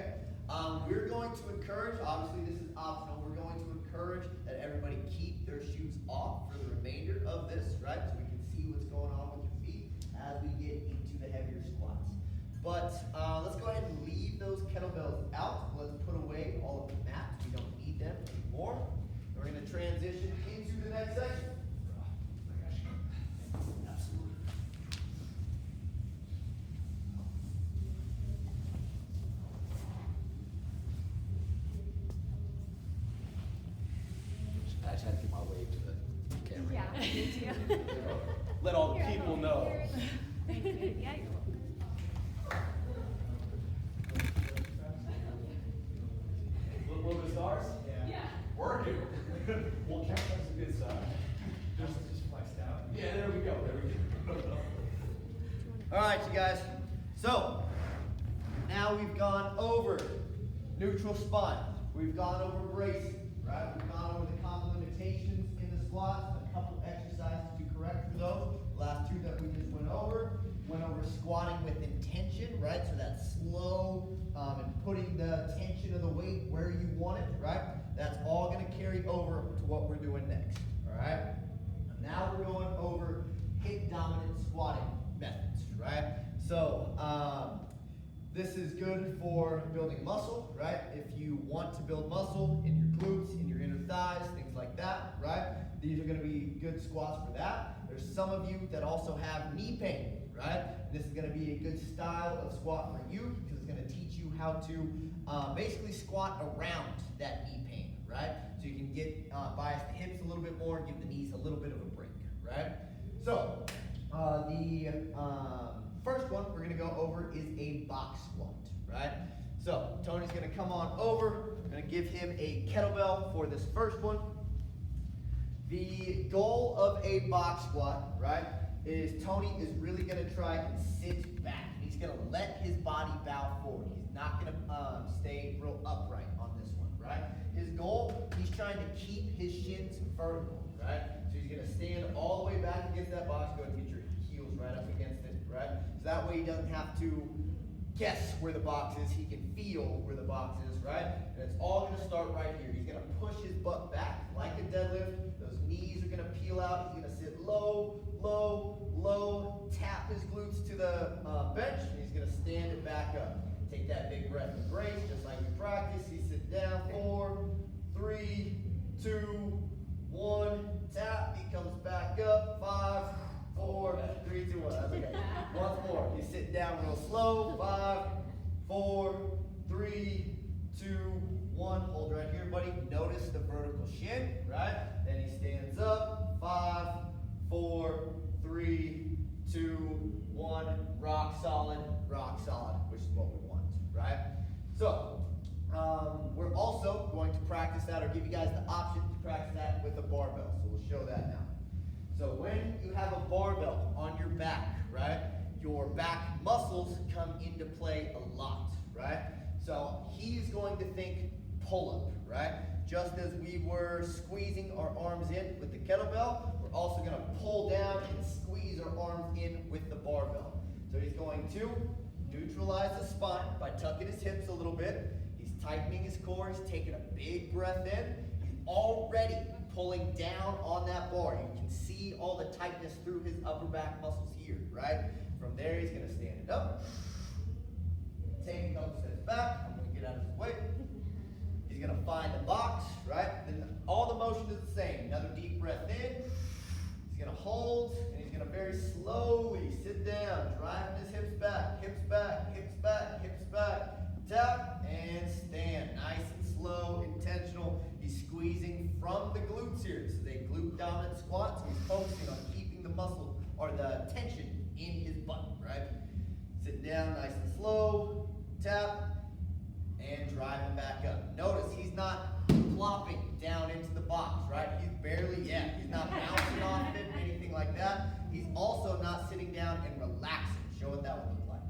Speaker 1: We're going to encourage, obviously this is optional, we're going to encourage that everybody keep their shoes off for the remainder of this, right? So we can see what's going on with your feet as we get into the heavier squats. But let's go ahead and leave those kettlebells out. Let's put away all of the mats. We don't need them anymore. We're going to transition into the next section.
Speaker 2: I just had to get my wave to the camera.
Speaker 4: Yeah, me too.
Speaker 2: Let all the
Speaker 4: You're
Speaker 2: people
Speaker 4: welcome.
Speaker 2: know.
Speaker 4: Thank you. Yeah, you're welcome.
Speaker 2: Little bit stars?
Speaker 4: Yeah.
Speaker 2: Working. Well, count that's a good sign. Just flexed out. Yeah, there we go.
Speaker 1: All right, you guys. So now we've gone over neutral spine. We've gone over bracing, right? We've gone over the common limitations in the squats, a couple exercises to correct for those. The last 2 that we just went over squatting with intention, right? So that's slow and putting the tension of the weight where you want it, right? That's all going to carry over to what we're doing next, all right? Now we're going over hip dominant squatting methods, right? So this is good for building muscle, right? If you want to build muscle in your glutes, in your inner thighs, things like that, right? These are going to be good squats for that. There's some of you that also have knee pain, right? This is going to be a good style of squat for you because it's going to teach you how to basically squat around that knee pain, right? So you can get bias the hips a little bit more, give the knees a little bit of a break, right? So the first one we're going to go over is a box squat, right? So Tony's going to come on over. I'm going to give him a kettlebell for this first one. The goal of a box squat, right, is Tony is really going to try and sit back. He's going to let his body bow forward. He's not going to stay real upright on this one, right? His goal, he's trying to keep his shins vertical, right? So he's going to stand all the way back against that box. Go ahead and get your heels right up against it, right? So that way he doesn't have to guess where the box is. He can feel where the box is, right? And it's all going to start right here. He's going to push his butt back like a deadlift. Those knees are going to peel out. He's going to sit low, low, low, tap his glutes to the bench, and he's going to stand it back up. Take that big breath of grace, just like we practice. He sits down. 4, 3, 2, 1. Tap. He comes back up. 5, 4, 3, 2, 1. That's okay. Once more. You sit down real slow. 5, 4, 3, 2, 1. Hold right here, buddy. Notice the vertical shin, right? Then he stands up. 5, 4, 3, 2, 1. Rock solid, which is what we want, right? So, we're also going to practice that, or give you guys the option to practice that with a barbell. So we'll show that now. So when you have a barbell on your back, right, your back muscles come into play a lot, right? So he's going to think pull-up, right? Just as we were squeezing our arms in with the kettlebell, we're also going to pull down and squeeze barbell. So he's going to neutralize the spine by tucking his hips a little bit. He's tightening his core. He's taking a big breath in. He's already pulling down on that bar. You can see all the tightness through his upper back muscles here, right? From there, he's going to stand it up. Take a couple steps back. I'm going to get out of his way. He's going to find the box, right? Then all the motion is the same. Another deep breath in. He's going to hold, and he's going to very slowly sit down, driving his hips back, hips back, hips back, hips back. Tap and stand. Nice and slow, intentional. He's squeezing from the glutes here. This is a glute dominant squat, so he's focusing on keeping the muscle or the tension in his butt, right? Sit down nice and slow. Tap and drive him back up. Notice he's not plopping down into the box, right? He's barely, he's not bouncing off it, anything like that. He's also not sitting down and relaxing. Show what that would look like.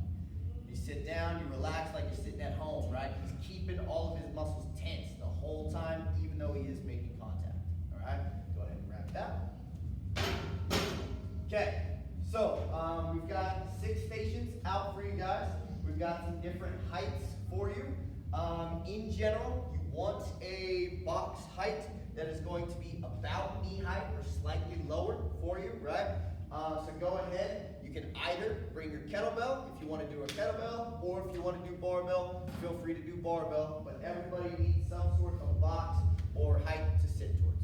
Speaker 1: You sit down, you relax like you're sitting at home, right? He's keeping all of his muscles tense the whole time, even though he is making contact, all right? Go ahead and wrap that. Okay, so we've got 6 stations out for you guys. We've got some different heights for you. In general, you want a box height that is going to be about knee height or slightly lower for you, right? So go ahead. You can either bring your kettlebell if you want to do a kettlebell, or if you want to do barbell, feel free to do barbell. But everybody needs some sort of box or height to sit towards.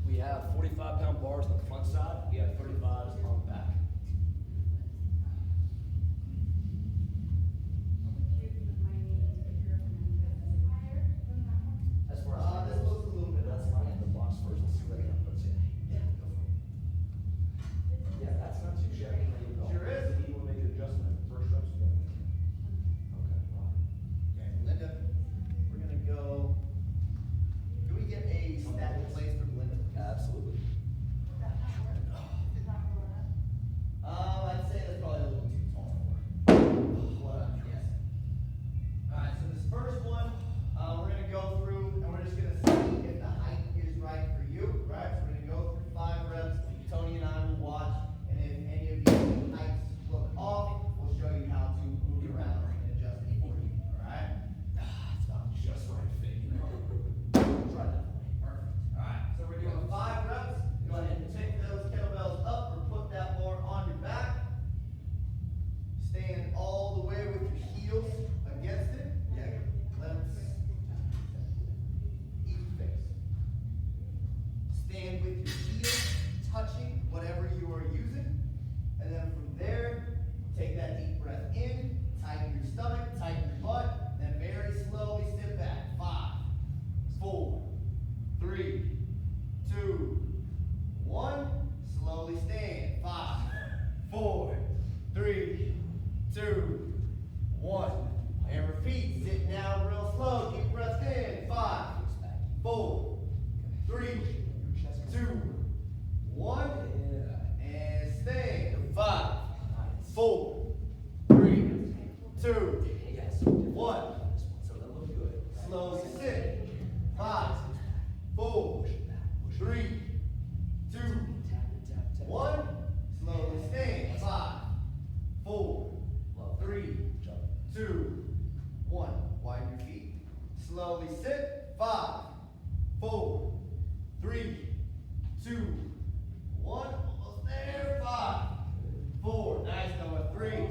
Speaker 2: We have 45-pound bars on the front side. We have 35s on the back. As far as
Speaker 1: This looks a little bit.
Speaker 2: that's fine. The box first. Let's see what that puts in. Yeah, go for it. Yeah, that's not too shabby.
Speaker 1: Sure is.
Speaker 5: If you will make an adjustment at the first reps, definitely.
Speaker 2: Okay, wow.
Speaker 1: Okay, Linda, we're gonna go. Can we get a static place for Linda?
Speaker 2: Absolutely.
Speaker 1: I'd say that's probably a little too tall for her. What I'm guessing. Alright, so this first one, we're gonna go through and we're just gonna see if the height is right for you, right? So we're gonna go through 5 reps. Tony and I will watch, and if any of these heights look off, we'll show you how to move it around and adjust it for you, alright?
Speaker 5: It's not just right fit, you know.
Speaker 1: Try that for me. Perfect. Alright, so we're doing 5 reps. Go ahead and pick those kettlebells up or put that bar on your back. Stand all the way with your heels against it. Yeah, let's even face. Stand with your heels touching whatever you are using. And then from there, take that deep breath in, tighten your stomach, tighten your butt, then very slowly sit back. 5, 4, 3, 2, 1. Slowly stand. 5, 4, 3, 2, 1. And repeat. Sit down real slow. Deep breath in. 5, 4, 3, 2, 1. And stand. 5, 4, 3, 2,
Speaker 2: Yes.
Speaker 1: 1.
Speaker 2: So that looked good.
Speaker 1: Slowly sit. 5, 4, 3, 2,
Speaker 2: Tap it, tap, tap.
Speaker 1: 1. Slowly stand. 5, 4,
Speaker 2: Love.
Speaker 1: 3,
Speaker 2: Jump.
Speaker 1: 2, 1. Widen your feet. Slowly sit. 5, 4, 3, 2, 1. Almost there. 5, 4. Nice. Going 3,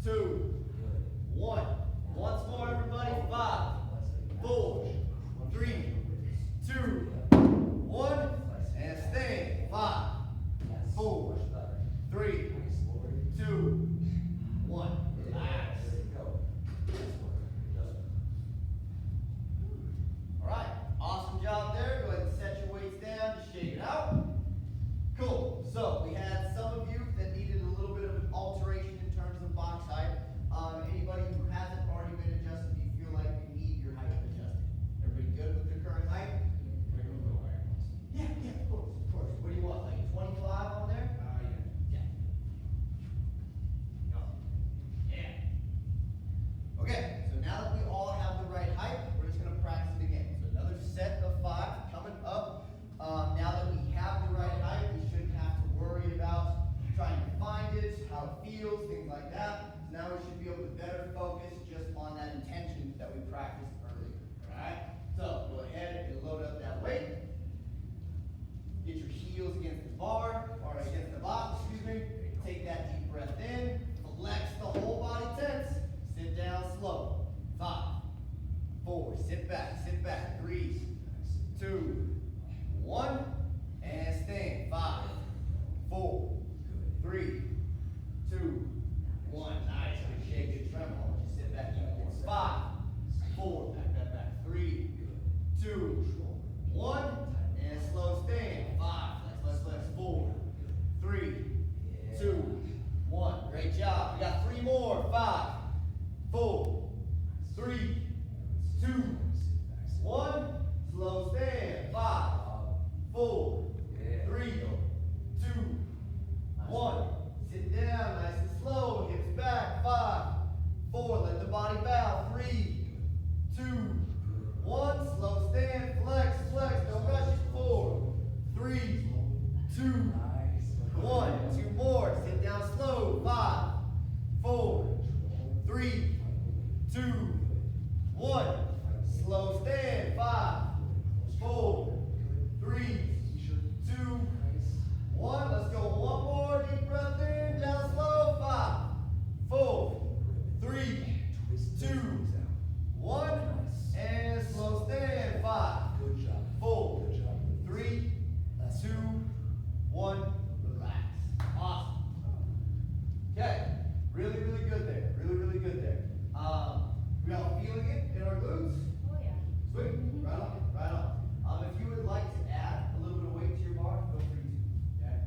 Speaker 1: 2,
Speaker 2: Good.
Speaker 1: 1. Once more, everybody. 5, 4, 3, 2, 1. And stand. 5, 4, 3, 2, 1. Relax. All right. Awesome job there. Go ahead and set your weights down. Just shake it out. Cool. So we had some of you that needed a little bit of an alteration in terms of box height. Anybody who hasn't already been adjusted, do you feel like you need your height adjusted? Everybody good with their current height? Yeah, of course, of course. What do you want, like 25 on there? Yeah. how it feels, things like that. So now we should be able to better focus just on that intention that we practiced earlier. Alright? So go ahead and load up that weight. Get your heels against the bar, or against the box, excuse me. Take that deep breath in. Flex the whole body tense. Sit down slow. 5, 4, sit back. 3, 2, 1, and stand. 5, 4, 3, 2, 1. Nice. Good shake, good tremble. Just sit back. 5, 4, back. 3, 2, 1, and slow stand. 5, flex. 4, 3, 2, 1. Great job. We got 3 more. 5, 4, 3, 2, 1. Slow stand. 5, 4, 3, 2, 1. Sit down nice and slow. Hips back. 5, 4. Let the body bow. 3, 2, 1. Slow stand. Flex. Don't rush it. 4, 3, 2, 1. 2 more. Sit down slow. 5, 4, 3, 2, 1. Slow stand. 5, 4, 3, 2, 1. Let's go. One more. Deep breath in. Down slow. 5, 4, 3, 2, 1. And slow stand. 5, 4, 3, 2, 1. Relax. Awesome. Okay. Really good there. Really good there. We all feeling it in our glutes?
Speaker 4: Oh, yeah.
Speaker 1: Sweet. Right on. If you would like to add a little bit of weight to your bar, feel free to. Okay.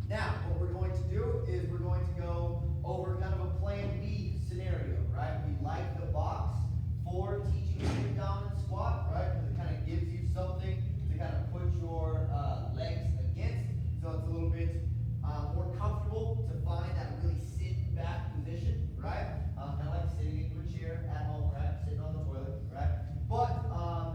Speaker 1: Now, what we're going to do is we're going to go over kind of a plan B scenario, right? We like the box for teaching you dominant squat, right? Because it kind of gives you something to kind of put your legs against. So it's a little bit more comfortable to find that really sit back position, right? Kind of like sitting in your chair at home, right? Sitting on the toilet, right? But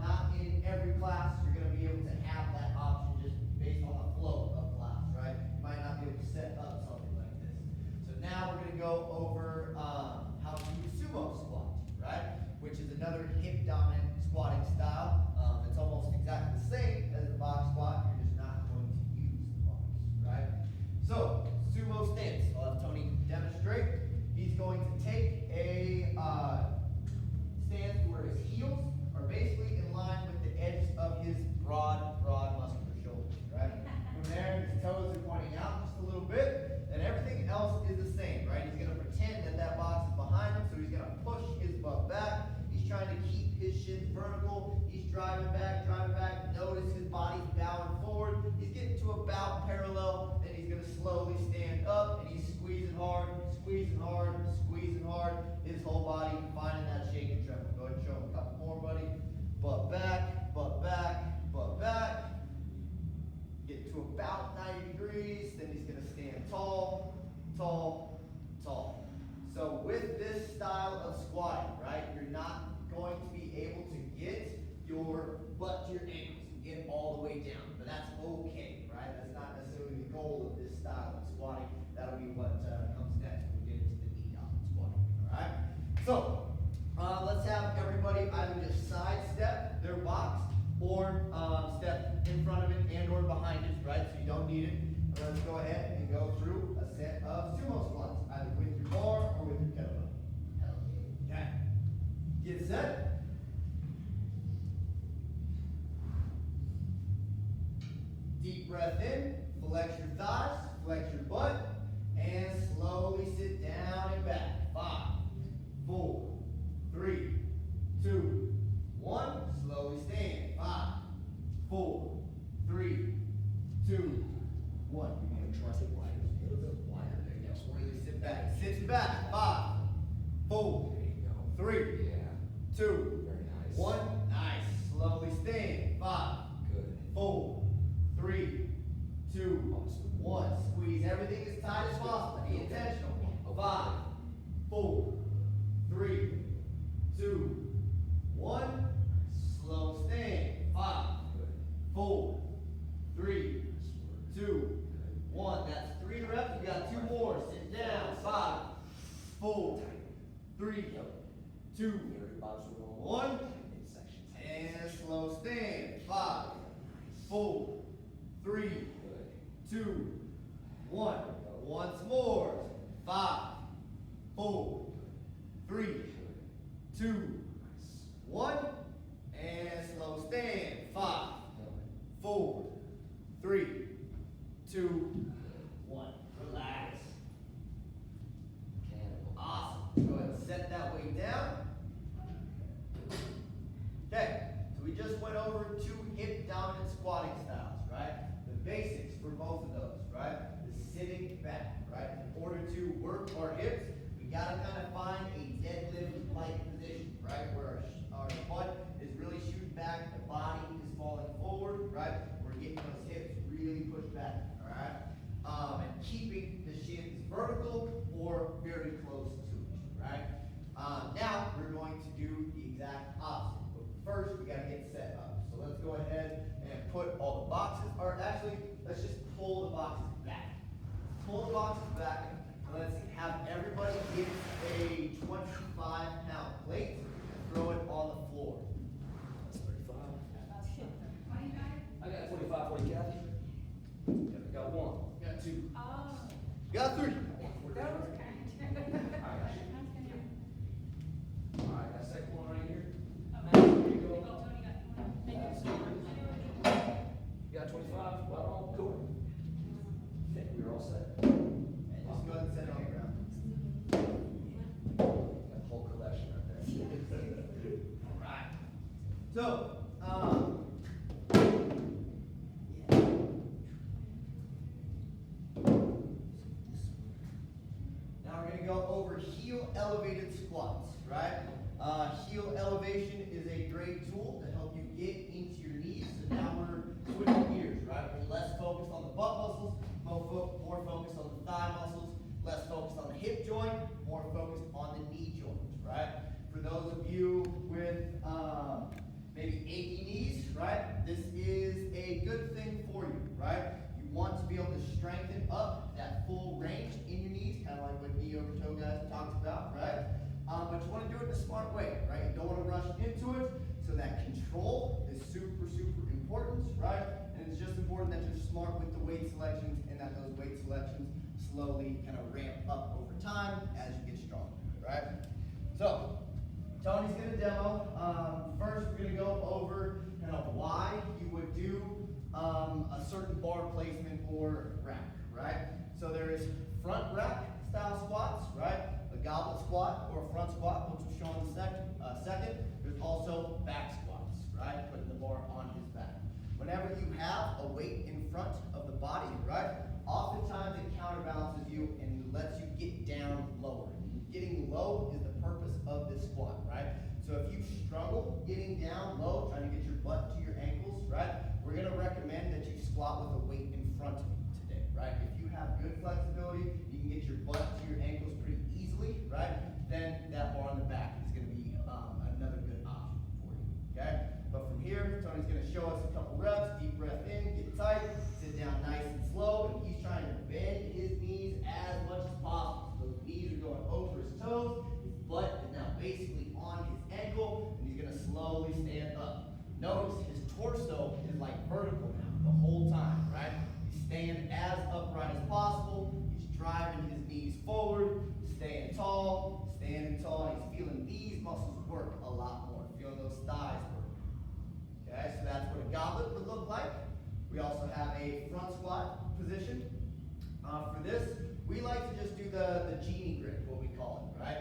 Speaker 1: not in every class you're going to be able to have that option just based on the flow of class, right? You might not be able to set up something like this. So now we're going to go over how to do sumo squat, right? Which is another hip dominant squatting style. It's almost exactly the same as the box squat. You're just not going to use the box, right? So sumo stance. I'll have Tony demonstrate. He's going to take a stance where his heels are basically in line with the edge of his broad muscular shoulders, right? From there, his toes are pointing out just a little bit, and everything else is the same, right? He's going to pretend that box is behind him, so he's going to push his butt back. He's trying to keep his shins vertical. He's driving back. Notice his body's bowing forward. He's getting to about parallel, then he's going to slowly stand up, and he's squeezing hard. His whole body finding that shake and tremble. Go ahead and show him a couple more, buddy. Butt back. Get to about 90 degrees, then he's going to stand tall. So with this style of squatting, right, you're not going to be able to get your butt to your ankles and get all the way down. But that's okay, right? That's not necessarily the goal of this style of squatting. That'll be what comes next when we get into the knee dominant squatting, all right? So, let's have everybody either just sidestep their box or step in front of it and or behind it, right? So you don't need it. Let's go ahead and go through a set of sumo squats, either with your bar or with your kettlebell. Okay. Get set. Deep breath in, flex your thighs, flex your butt, and slowly sit down and back. 5, 4, 3, 2, 1. Slowly stand. 5, 4, 3, 2, 1. You want to trust it wider, a little bit wider. There you go. Really sit back. Sit back. 5, 4, 3, 2, 1. Nice. Slowly stand. 5, 4, 3, 2, 1. Squeeze everything as tight as possible. Be intentional. 5, 4, 3, 2, 1. Slow stand. 5, 4, 3, 2, 1. That's 3 reps. got 2 more. Sit down. 5, 4, 3, 2,
Speaker 2: Very box will go
Speaker 1: 1.
Speaker 2: midsection.
Speaker 1: And slow stand. 5, 4, 3,
Speaker 2: Good.
Speaker 1: 2, 1. Once more. 5, 4, 3, 2, 1. And slow stand. 5, 4, 3, 2, 1. Relax.
Speaker 2: Cannibal.
Speaker 1: Awesome. Go ahead and set that weight down. Okay, so we just went over 2 hip dominant squatting styles, right? The basics for both of those, right? The sitting back, right? In order to work our hips, we gotta kind of find a deadlift-like position, right? Where our butt is really shooting back, the body is falling forward, right? We're getting those hips really pushed back, all right? And keeping the shins vertical or very close to it, right? Now we're going to do the exact opposite. But first, we gotta get set up. So let's go ahead and put all the boxes, or actually, let's just pull the boxes back. Pull the boxes back, and let's have everybody get a 25-pound plate and throw it on the floor.
Speaker 2: That's 35. I got 25 for you, Kathy. I got 1.
Speaker 1: Got 2.
Speaker 4: Oh.
Speaker 1: Got 3.
Speaker 2: Alright, that second one right here.
Speaker 4: Okay.
Speaker 2: Here you go.
Speaker 4: Tony got one.
Speaker 2: That's
Speaker 4: Thank you.
Speaker 2: You got 25? Well, all cool. Okay, we're all set.
Speaker 1: And just go ahead and set it on the ground.
Speaker 2: Got the whole collection right there.
Speaker 1: Alright. So, now we're gonna go over heel elevated squats, right? Heel elevation is a great tool to help you get into your knees. So now we're switching gears, right? We're less focused on the butt muscles, more focused on the thigh muscles, less focused on the hip joint, more focused on the knee joint, right? For those of you with maybe achy knees, right? This is a good thing for you, right? You want to be able to strengthen up that full range in your knees, kind of like what knee over toe guys talked about, right? But you want to do it in a smart way, right? You don't want to rush into it, so that control is super, super important, right? And it's just important that you're smart with the weight selections and that those weight selections slowly kind of ramp up over time as you get stronger, right? So, Tony's gonna demo. First, we're gonna go over kind of why you would do a certain bar placement or rack, right? So there's front rack style squats, right? A goblet squat or a front squat, which we'll show in a second. There's also back squats, right? Putting the bar on his back. Whenever you have a weight in front of the body, right? Oftentimes it counterbalances you and lets you get down lower. Getting low is the purpose of this squat, right? So if you struggle getting down low, trying to get your butt to your ankles, right? We're gonna recommend that you squat with a weight in front of you today, right? If you have good flexibility, you can get your butt to your ankles pretty easily, right? Then that bar on the back is gonna be another good option for you, okay? But from here, Tony's gonna show us a couple reps. Deep breath in, get tight, sit down nice and slow, and he's trying to bend his knees as much as possible. So those knees are going over his toes, his butt is now basically on his ankle, and he's gonna slowly stand up. Notice his torso is like vertical now the whole time, right? He's staying as upright as possible. He's driving his knees forward, staying tall, standing tall, and he's feeling these muscles work a lot more, feeling those thighs work. Okay, so that's what a goblet would look like. We also have a front squat position. For this, we like to just do the genie grip, what we call it, right?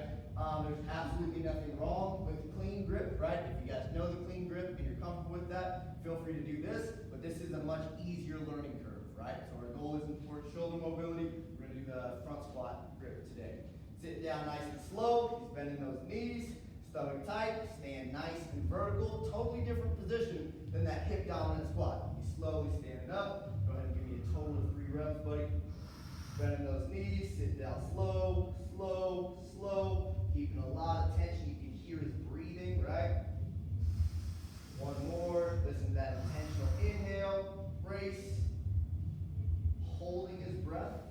Speaker 1: There's absolutely nothing wrong with clean grip, right? If you guys know the clean grip and you're comfortable with that, feel free to do this, but this is a much easier learning curve, right? So our goal isn't for shoulder mobility, we're gonna do the front squat grip today. Sit down nice and slow, he's bending those knees, stomach tight, stand nice and vertical, totally different position than that hip dominant squat. He's slowly standing up, go ahead and give me a total of 3 reps, buddy. Bending those knees, sit down slow, slow, slow, keeping a lot of tension. You can hear his breathing, right? One more, listen to that intentional inhale, brace, holding his breath,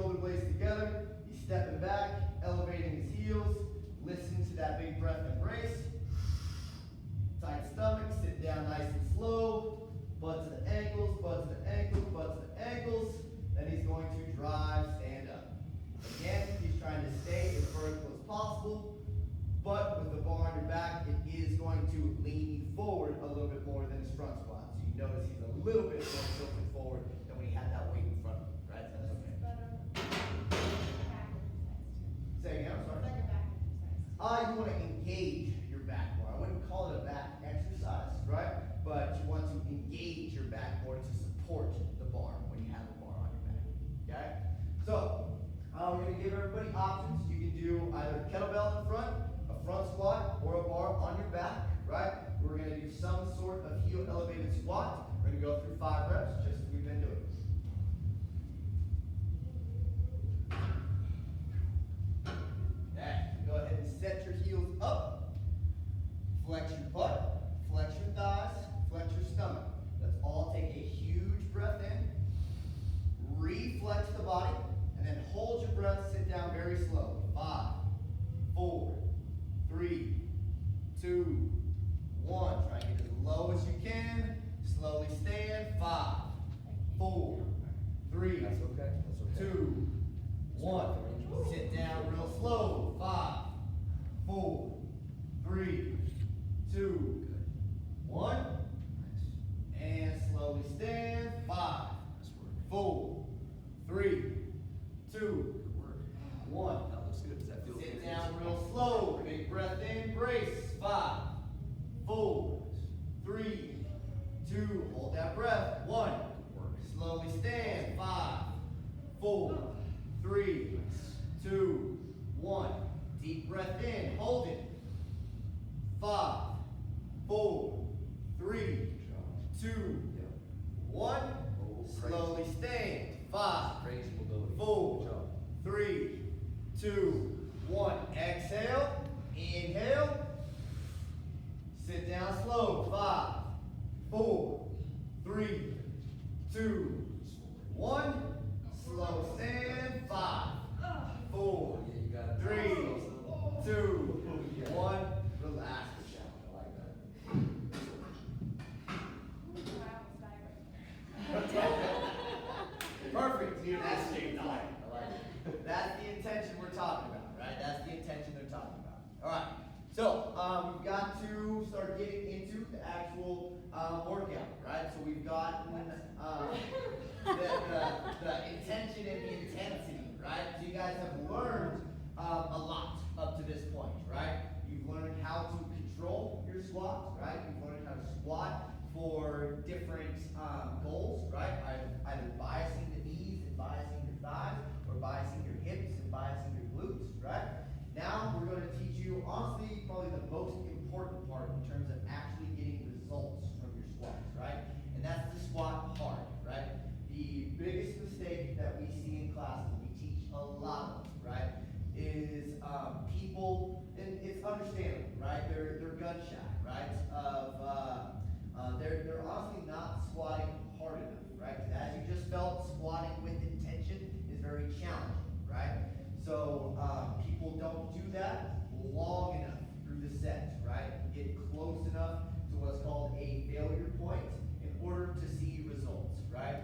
Speaker 1: shoulder blades together. He's stepping back, elevating his heels. Listen to that big breath and brace. Tight stomach, sit down nice and slow. Butt to the ankles, butt to the ankles, butt to the ankles. Then he's going to drive, stand up. Again, he's trying to stay as vertical as possible, but with the bar on your back, it is going to lean you forward a little bit more than his front squat. So you notice he's a little bit more tilted forward than when he had that weight in front of him, right? So that's okay. Say again, I'm sorry. You want to engage your back more. I wouldn't call it a back exercise, right? But you want to engage your back more to support the bar when you have the bar on your back, okay? So, we're going to give everybody options. You can do either kettlebell in front, a front squat, or a bar on your back, right? We're going to do some sort of heel elevated squat. We're going to go through 5 reps, just as we've been doing. Go ahead and set your heels up. Flex your butt, flex your thighs, flex your stomach. Let's all take a huge breath in. Reflex the body, and then hold your breath, sit down very slowly. 5, 4, 3, 2, 1. Try and get as low as you can. Slowly stand. 5, 4, 3,
Speaker 2: That's okay, that's okay.
Speaker 1: 2, 1. Sit down real slow. 5, 4, 3, 2, 1. And slowly stand. 5, 4, 3, 2, 1.
Speaker 2: That looks good, does that feel good?
Speaker 1: Sit down real slow. Big breath in. Brace. 5, 4, 3, 2. Hold that breath. 1. Slowly stand. 5, 4, 3, 2, 1. Deep breath in. Hold it. 5, 4, 3, 2, 1. Slowly stand. 5,
Speaker 2: Crazy mobility.
Speaker 1: 4,
Speaker 2: Good job.
Speaker 1: 3, 2, 1. Exhale. Inhale. Sit down slow. 5, 4, 3, 2, 1. Slow stand. 5, 4,
Speaker 2: Yeah, you got it.
Speaker 1: 3, 2,
Speaker 2: Yeah.
Speaker 1: 1. Relax.
Speaker 2: I like that.
Speaker 1: Perfect. Dude, that's
Speaker 5: That's
Speaker 1: the
Speaker 5: nine.
Speaker 1: I like it. That's the intention we're talking about, right? That's the intention they're talking about. All right. So we've got to start getting into the actual workout, right? So we've got the intention and the intensity, right? So you guys have learned a lot up to this point, right? You've learned how to control your squats, right? You've learned how to squat for different goals, right? Either biasing the knees and biasing your thighs, or biasing your hips and biasing your glutes, right? Now we're going to teach you, honestly, probably the most important part in terms of actually getting results from your squats, right? And that's the squat hard, right? The biggest mistake that we see in classes, we teach a lot of, right, is people, and it's understandable, right? They're gun shy, right? They're honestly not squatting hard enough, right? 'Cause as you just felt, squatting with intention is very challenging, right? So people don't do that long enough through the set, right? Get close enough to what's called a failure point in order to see results, right?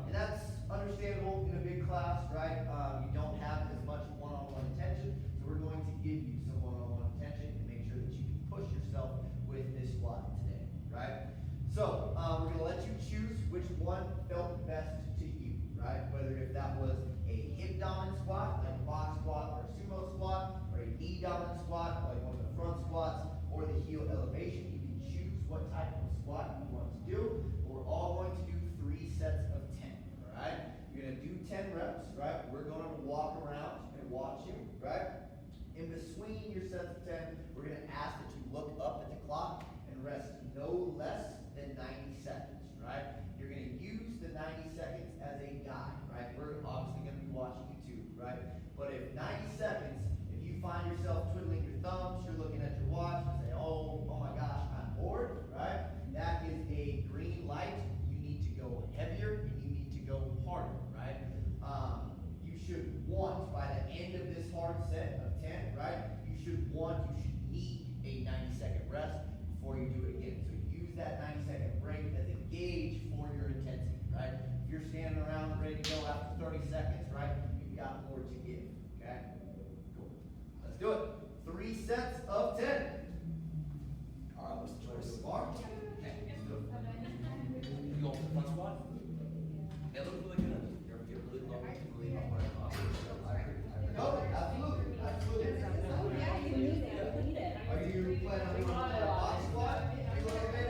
Speaker 1: And that's understandable in a big class, right? You don't have as much one-on-one attention, so we're going to give you some one-on-one attention and make sure that you can push yourself with this squat today, right? So we're going to let you choose which one felt best to you, right? Whether if that was a hip dominant squat, like a box squat or a sumo squat, or a knee dominant squat, like one of the front squats, or the heel elevation, you can choose what type of squat you want to do. We're all going to do 3 sets of 10, all right? You're going to do 10 reps, right? We're going to walk around and watch you, right? In between your sets of 10, we're going to ask that you look up at the clock and rest no less than 90 seconds, right? You're going to use the 90 seconds as a guide, right? We're obviously going to be watching you too, right? But if 90 seconds, if you find yourself twiddling your thumbs, you're looking at your watch and say, oh my gosh, I'm bored, right? That is a green light. You need to go heavier and you need to go harder, right? You that 90-second break as a gauge for your intensity, right? If you're standing around ready to go after 30 seconds, right, you've got more to give, okay? Cool. Let's do it. 3 sets of 10.
Speaker 2: All right, what's the choice?
Speaker 1: Mark.
Speaker 2: You go for the front squat? It looks really good. You're gonna get really low, really upright. I agree.
Speaker 1: No, absolutely, absolutely.
Speaker 4: Oh, yeah, you need it, you need it.
Speaker 1: Are you planning on doing a box squat? You want to get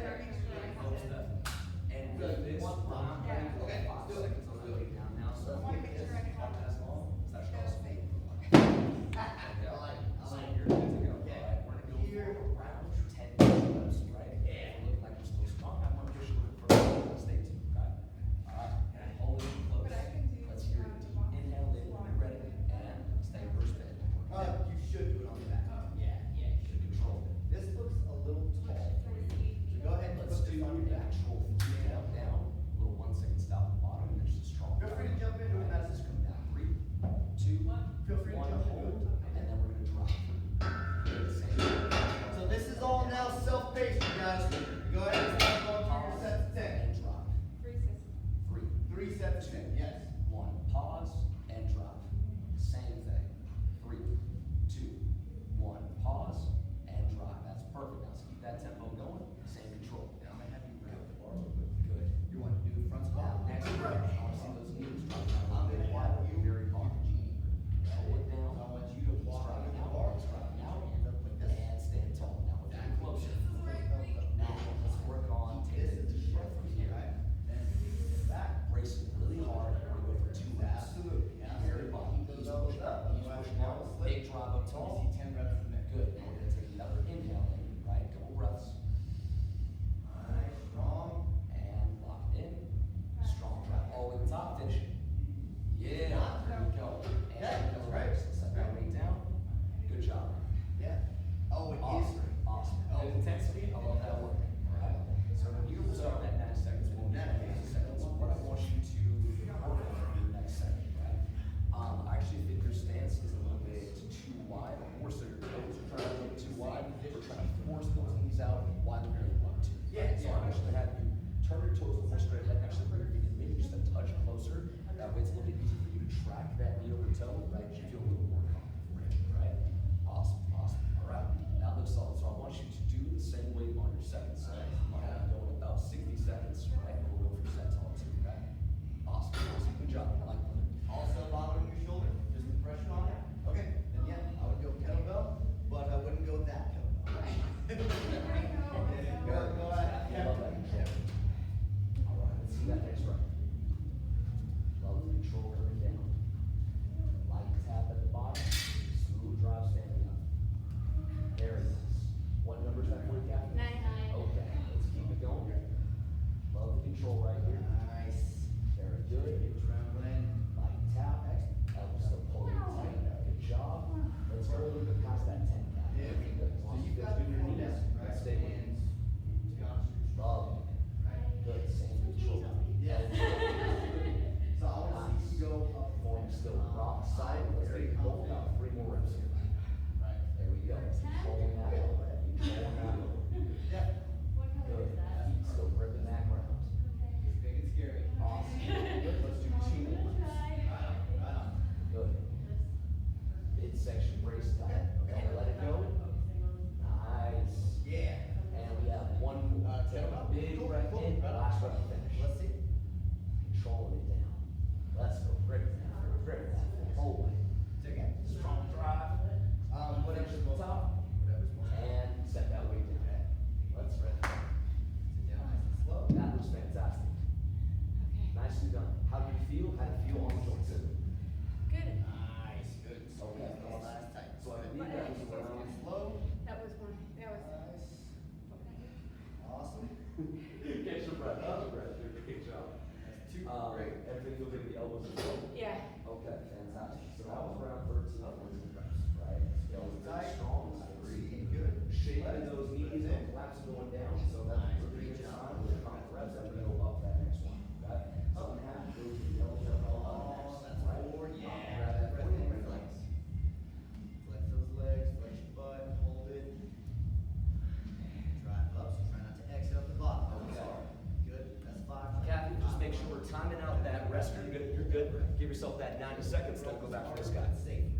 Speaker 2: Most definitely. And with this, I'm going to go 5 seconds on the way down now, so if you get this not as long, it's actually so you're good to go.
Speaker 1: Okay.
Speaker 2: Alright, we're gonna go
Speaker 1: Here.
Speaker 2: for around 10 reps, right? Yeah. Look like we're still strong. I wanna push a little further. Stay tuned, okay? Alright, and hold it close.
Speaker 3: But I can do,
Speaker 2: Let's hear it.
Speaker 3: the box
Speaker 2: Inhale in when you're ready, and stay first bend.
Speaker 1: You should do it on the back.
Speaker 2: Yeah, you should control it.
Speaker 1: This looks a little tall for you. So go ahead and
Speaker 2: Let's
Speaker 1: put
Speaker 2: do
Speaker 1: this on your back.
Speaker 2: control 3 down, down, a little 1 second stop at the bottom, and there's a strong.
Speaker 1: Feel free to jump into it,
Speaker 2: Alright,
Speaker 1: Madison.
Speaker 2: just come down. 3, 2,
Speaker 1: Feel free to
Speaker 2: 1,
Speaker 1: jump into
Speaker 2: hold,
Speaker 1: it.
Speaker 2: and then we're gonna drop. Same.
Speaker 1: So this is all now self-paced, you guys. Go ahead and start going through your sets of 10.
Speaker 2: And drop. 3,
Speaker 1: 3 sets of 10, yes.
Speaker 2: 1, pause, and drop. Same thing. 3, 2, 1, pause, and drop. That's perfect. Now let's keep that tempo going. Same control. Now I'm gonna have you grab the bar a little bit. Good.
Speaker 1: You want to do the front squat?
Speaker 2: Now, next round, I wanna see those knees drop down a little bit wider, very hard. Pull it down.
Speaker 1: I want you to walk
Speaker 2: Drop
Speaker 1: under
Speaker 2: it
Speaker 1: the
Speaker 2: out,
Speaker 1: bar.
Speaker 2: drop it out,
Speaker 1: Like this.
Speaker 2: and stand tall. Now we're getting closer. Now, let's work on
Speaker 1: This
Speaker 2: taking a
Speaker 1: is the
Speaker 2: deep breath
Speaker 1: shift,
Speaker 2: from here.
Speaker 1: right? Then back.
Speaker 2: Brace it really hard. We're gonna go for 2 reps.
Speaker 1: Absolutely.
Speaker 2: Very bottom.
Speaker 1: Keep
Speaker 2: He's
Speaker 1: those elbows
Speaker 2: pushing
Speaker 1: up.
Speaker 2: out. He's pushing out. Big drop up tall.
Speaker 1: You see 10 reps from there.
Speaker 2: Good. Now we're gonna take another inhale in, right? Couple breaths.
Speaker 1: Alright, strong.
Speaker 2: And lock it in. Strong drop all the way to the top. Finish it. Yeah. There we go. And
Speaker 1: Yeah, that's right.
Speaker 2: Let's set that weight down. Good job.
Speaker 1: Yeah. Oh, it is.
Speaker 2: Awesome. Awesome.
Speaker 1: Oh.
Speaker 2: Good intensity. I love that work. Alright. So here we'll start at 9 seconds. We'll move to 8 seconds. What I want you to work on for the next second, right? I actually think your stance is a little bit too wide. More so your toes are trying to get too wide. We're trying to force those knees out wider than you want to.
Speaker 1: Yeah,
Speaker 2: So
Speaker 1: yeah.
Speaker 2: I'm actually have you turn your toes a little more straight ahead. Actually bring your feet in maybe just a touch closer. That way it's a little bit easier for you to track that knee over toe, right? You feel a little more comfortable, right? Awesome, awesome. All right. Now looks solid. So I want you to do the same weight on your second set. I'm gonna go in about 60 seconds, right? And we'll go for set tall too, okay? Awesome, awesome. Good job. I like that.
Speaker 1: Also bothering your shoulder, just the pressure on it. Okay, then yeah, I would go kettlebell, but I wouldn't go that kettlebell. Go ahead.
Speaker 2: I love that. All right, let's see that next round. Love the control coming down. Light tap at the bottom, smooth drive standing up. Very nice. What number is that for you, Kathy?
Speaker 4: 9.
Speaker 2: Okay, let's keep it going. Love the control right here.
Speaker 1: Nice.
Speaker 2: Very good.
Speaker 1: Traveling.
Speaker 2: Light tap, elbows still pulling tight. Good job. Let's go a little bit past that 10 count.
Speaker 1: Yeah.
Speaker 2: Good. As
Speaker 1: So
Speaker 2: long as
Speaker 1: you've
Speaker 2: you
Speaker 1: got
Speaker 2: guys
Speaker 1: the
Speaker 2: do your
Speaker 1: full
Speaker 2: knees,
Speaker 1: desk, right?
Speaker 2: stay with it.
Speaker 1: And to be honest, you're strong.
Speaker 2: Love it.
Speaker 1: Right?
Speaker 2: Good, same control.
Speaker 1: Yeah.
Speaker 2: we're timing out that rest. You're good. You're good. Give yourself that 90 seconds. Don't go back for this guy.
Speaker 1: Stand.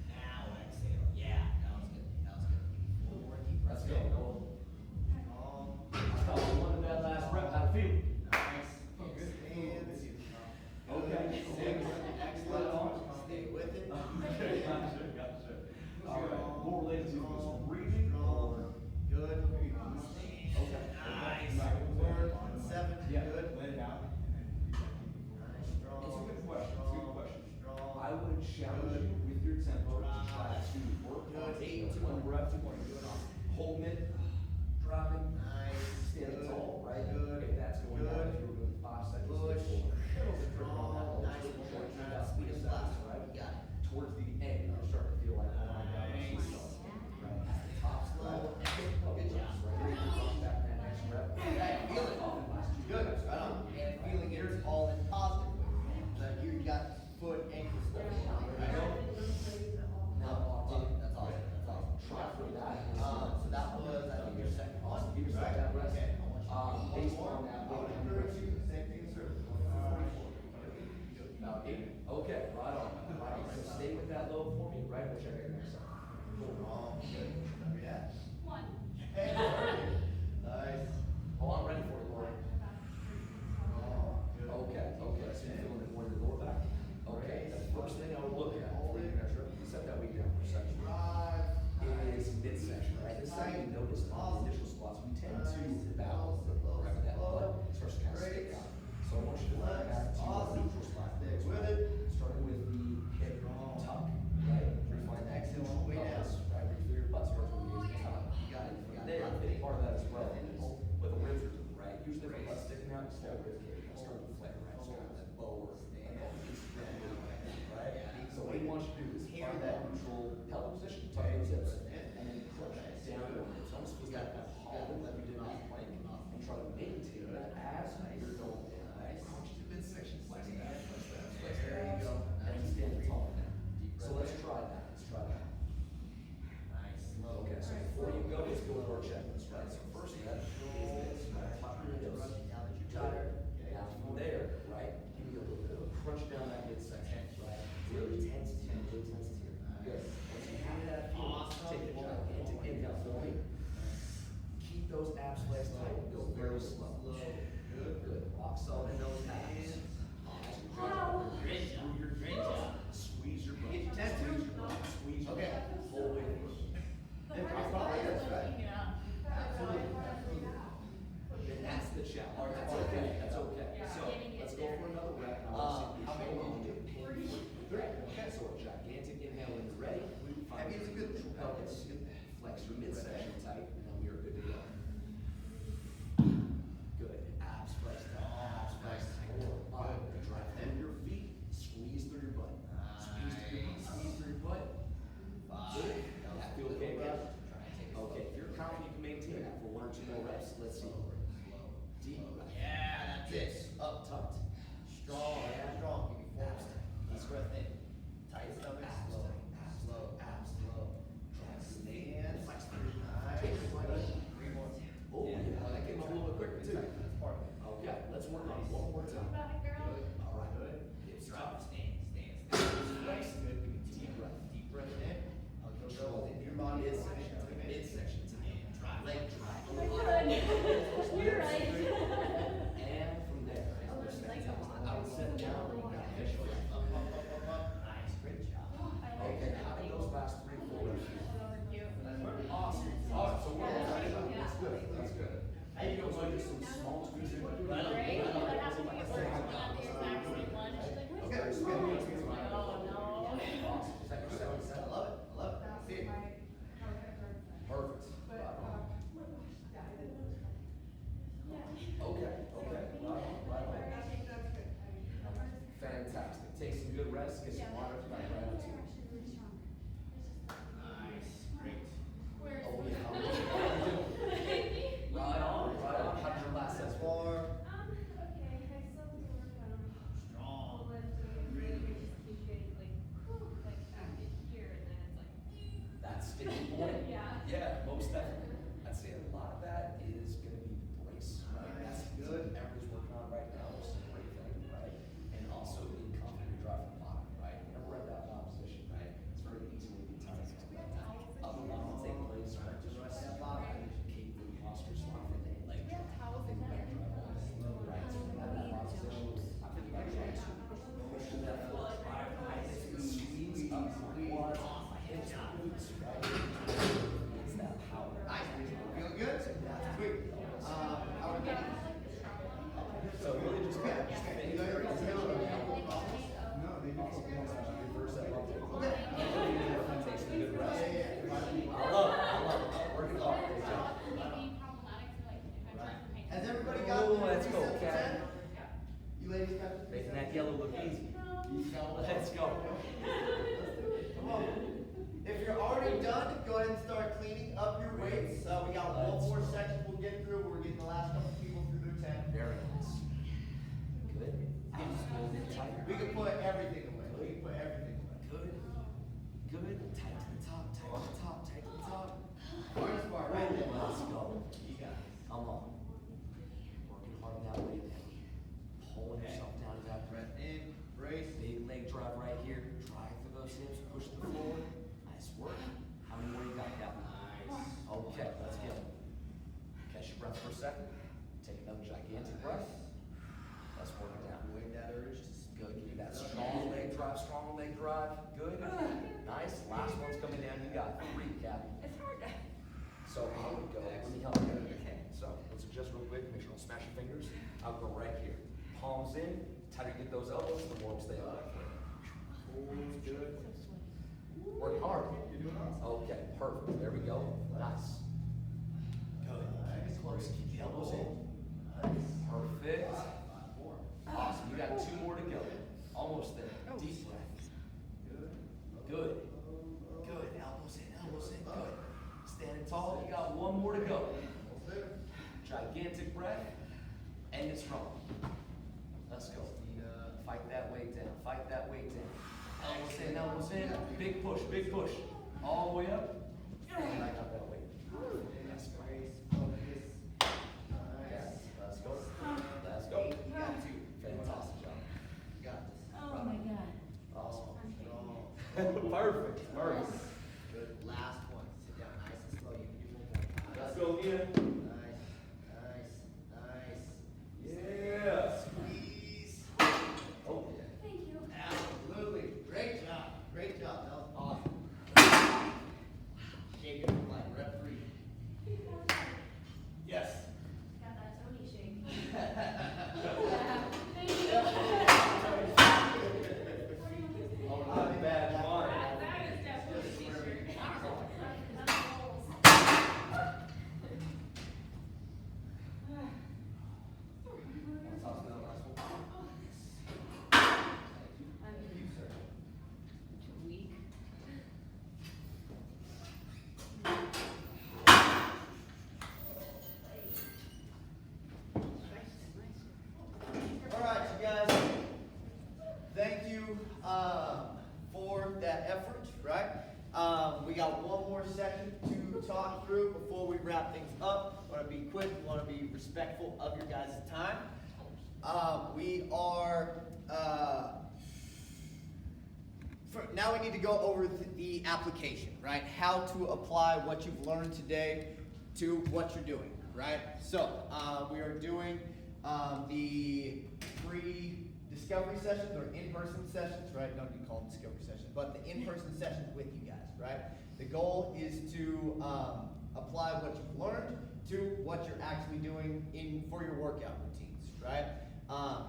Speaker 1: Now exhale. Yeah, that was good. That was good. One more deep breath.
Speaker 2: Let's go. How you wanted that last rep? How to feel?
Speaker 1: Nice. Stand.
Speaker 2: Okay.
Speaker 1: Excellent. Stay with it.
Speaker 2: Okay, gotcha, gotcha. All right, more related to this breathing or?
Speaker 1: Good.
Speaker 2: Okay.
Speaker 1: Nice. 7.
Speaker 2: Yeah.
Speaker 1: Good.
Speaker 5: Let it out.
Speaker 1: Nice. Strong.
Speaker 5: It's a good question, it's a good question.
Speaker 1: Strong.
Speaker 2: I would challenge you with your tempo to try to work on
Speaker 1: Good.
Speaker 2: 8 to 1 rep, holding it, driving,
Speaker 1: Nice.
Speaker 2: standing
Speaker 1: Good.
Speaker 2: tall, right?
Speaker 1: Good.
Speaker 2: If that's going down, if you were doing 5 seconds,
Speaker 1: Push.
Speaker 2: a little bit quicker on that
Speaker 1: Strong.
Speaker 2: low,
Speaker 1: Nice.
Speaker 2: so
Speaker 1: One more
Speaker 2: you're
Speaker 1: time.
Speaker 2: about
Speaker 1: Speed
Speaker 2: 3
Speaker 1: is last.
Speaker 2: seconds, right?
Speaker 1: You got it.
Speaker 2: Towards the end, you're starting to feel like, oh my God, I'm
Speaker 1: Nice.
Speaker 2: so right? At the top slow,
Speaker 1: Good job.
Speaker 2: right? You're going back that next rep.
Speaker 1: Yeah, feel it. Good. Right on. And feeling it all in positive way. So you got foot, ankle stuff. Right on.
Speaker 2: Now, locked in.
Speaker 1: That's awesome. That's awesome.
Speaker 2: Try for that.
Speaker 1: So that was, I think, your second one.
Speaker 2: Give yourself that rest.
Speaker 1: Okay. I want you to
Speaker 2: Based
Speaker 1: do one
Speaker 2: on
Speaker 1: more.
Speaker 2: that,
Speaker 1: I would
Speaker 2: weight,
Speaker 1: encourage you, same thing as her.
Speaker 2: About 8. Okay, right on. Right on. So stay with that low for me, right? We'll check it next time.
Speaker 1: Oh, good. Yeah.
Speaker 4: One.
Speaker 1: Nice.
Speaker 2: Oh, I'm ready for it, Laura.
Speaker 1: Oh, good.
Speaker 2: Okay, okay. So you're feeling it more in your lower back? Okay, the first thing I would look at before you next rep, you set that weight down for a second.
Speaker 1: Drive.
Speaker 2: Is midsection, right? This is how you notice on the initial squats, we tend to balance the right with that butt starts to kind of stick out. So I want you to come back to a neutral spot.
Speaker 1: Stick with it.
Speaker 2: Starting with the hip tuck, right? Refine that
Speaker 1: Exhale
Speaker 2: neutral
Speaker 1: all the way down.
Speaker 2: pelvis, right? Where you feel your butt starts to engage the top.
Speaker 1: You got it. You got
Speaker 2: There,
Speaker 1: it.
Speaker 2: a big part of that as well is with the ribs, right? Usually if the butt's sticking out, you start rib cage, you start to flare, right? It's kind of that bow or right? So what he wants you to do is find that neutral pelvic position, tuck those hips, and then push down your hips. It's almost feels like that hollow that we did in that plank, and try to maintain that as you're going down. Right? Crunch to midsection, flex that, flex that, flex that. There you go. And then stand tall now. So let's try that. Let's try that.
Speaker 1: Nice. Slow.
Speaker 2: Okay, so before you go, let's go over our checklist, right? So first step is this, right? Top of your hips.
Speaker 1: Now that you're tired.
Speaker 2: Now from there, right, give me a little bit of a crunch down that midsection, right? Really tense here, really tense here. Good. Once you have that feel, take a gigantic inhale for me. Keep those abs flexed tight, go very slow. Good, good. Lock solid in those abs. Squeeze your butt.
Speaker 1: Get your chest in.
Speaker 2: Squeeze your
Speaker 1: Okay.
Speaker 2: butt. Whole way.
Speaker 1: Then probably that's right.
Speaker 2: Then that's the challenge. That's okay, that's okay. So, let's go for another rep. And I want to see
Speaker 1: How
Speaker 2: if
Speaker 1: many
Speaker 2: you
Speaker 1: did you do?
Speaker 2: can pinpoint. Okay, so a gigantic inhale when you're ready.
Speaker 1: Heavy is a good thing.
Speaker 2: Pelvis. Flex your midsection tight, and then we are good to go. Good. Abs flexed out. Abs flexed. More. Up. Drive through your feet. Squeeze through your butt. Squeeze through your butt. Squeeze through your butt. Good. That feel okay, man? Okay, if you're confident you can maintain that for 1 or 2 more reps, let's see. Deep breath.
Speaker 1: Yeah, that's it.
Speaker 2: Up tucked.
Speaker 1: Strong. Strong. Give me 4 more. Deep breath in. Tight stomach. Slow. Slow. Slow. Stand.
Speaker 2: Flex
Speaker 1: Nice.
Speaker 2: Take it right.
Speaker 1: Good. 3 more.
Speaker 2: Oh, yeah, that came up a little bit quicker too.
Speaker 1: That's part of it.
Speaker 2: Okay, let's work on it one more time. All right.
Speaker 1: Good.
Speaker 2: Hips
Speaker 1: Drop.
Speaker 2: tucked.
Speaker 1: Stand.
Speaker 2: Flex.
Speaker 1: Good.
Speaker 2: Deep breath.
Speaker 1: Deep breath in. Control within your body.
Speaker 2: Midsection to midsection to drive. Leg drive.
Speaker 4: Oh my God. You're right.
Speaker 2: And from there, I would set down. Fish
Speaker 1: Up, up, up, up, up. Nice. Great job.
Speaker 2: Okay, how do those last 3, 4 reps? Awesome. All right, so we're all right. That's good. That's good. How you doing? So just some small tweaks.
Speaker 4: Right? That happened to me at work. I went out the exact same one. And she's like,
Speaker 1: Okay,
Speaker 4: where's
Speaker 1: so
Speaker 4: the
Speaker 1: good.
Speaker 4: phone? I'm like, oh, no.
Speaker 2: Awesome. Is that your second
Speaker 1: I
Speaker 2: set?
Speaker 1: love it. I love it. See it.
Speaker 2: Perfect. Right on. Okay, okay. Right on, right on. Fantastic. Take some good rest, get some water, come back right up to it.
Speaker 1: Nice. Great.
Speaker 2: Oh, yeah. How did you do? Right on, right on. How did your last set score?
Speaker 1: 4.
Speaker 4: Okay, I still have to work on
Speaker 1: Strong.
Speaker 4: lifting. Really just keep getting like back in here, and then it's like.
Speaker 2: That's Good. Tight to the top, tight to the top, tight to the top.
Speaker 1: Hardest part right there.
Speaker 2: Let's go.
Speaker 1: You got it.
Speaker 2: Come on. Working hard on that leg down. Pulling yourself down to that breath.
Speaker 1: Breath in, brace.
Speaker 2: Big leg drive right here. Drive through those hips, push the floor. Nice work. How many more you got, Captain?
Speaker 1: Nice.
Speaker 2: Okay, let's go. Catch your breath for a second. Take another gigantic breath. Let's work it down.
Speaker 1: Avoid that urge to
Speaker 2: Good. Give me that strong leg drive, strong leg drive. Good. Nice. Last one's coming down. You got 3, Captain.
Speaker 3: It's hard to.
Speaker 2: So I would go, let me help you. Okay. So let's adjust real quick, make sure I don't smash your fingers. I'll go right here. Palms in, tighter you get those elbows, the more we stay up.
Speaker 1: good.
Speaker 2: Work hard.
Speaker 1: You're doing awesome.
Speaker 2: Okay, perfect. There we go. Nice. Good. Keep it close. Keep the elbows in. Perfect. Awesome. You got 2 more to go. Almost there. Deep breath. Good. Good. Elbows in, elbows in. Good. Standing tall. You got 1 more to go. Gigantic breath. End it strong. Let's go. Fight that weight down. Fight that weight down. Elbows in, elbows in. Big push, big push. All the way up. And back up that weight. That's great. Yes. Let's go. Let's go.
Speaker 1: You got 2.
Speaker 2: Fantastic job.
Speaker 1: You got this.
Speaker 4: Oh my God.
Speaker 2: Awesome.
Speaker 1: Strong.
Speaker 2: Perfect. Perfect.
Speaker 1: Good. Last one. Sit down nice and slow. You can do one more.
Speaker 2: Let's go again.
Speaker 1: Nice. Nice. Nice.
Speaker 2: Yeah.
Speaker 1: Squeeze.
Speaker 2: Oh.
Speaker 4: Thank you.
Speaker 1: Absolutely. Great job. Great job. That was awesome. Shake it like referee. Yes.
Speaker 4: Got that Tony shake.
Speaker 2: Oh, not bad. Fun.
Speaker 4: That is definitely a t-shirt. Too weak.
Speaker 1: All right, you guys. Thank you for that effort, right? We got one more section to talk through before we wrap things up. Want to be quick, want to be respectful of your guys' time. Now we need to go over the application, right? How to apply what you've learned today to what you're doing, right? So we are doing the free discovery sessions or in-person sessions, right? Don't you call them discovery sessions, but the in-person sessions with you guys, right? The goal is to apply what you've learned to what you're actually doing for your workout routines, right?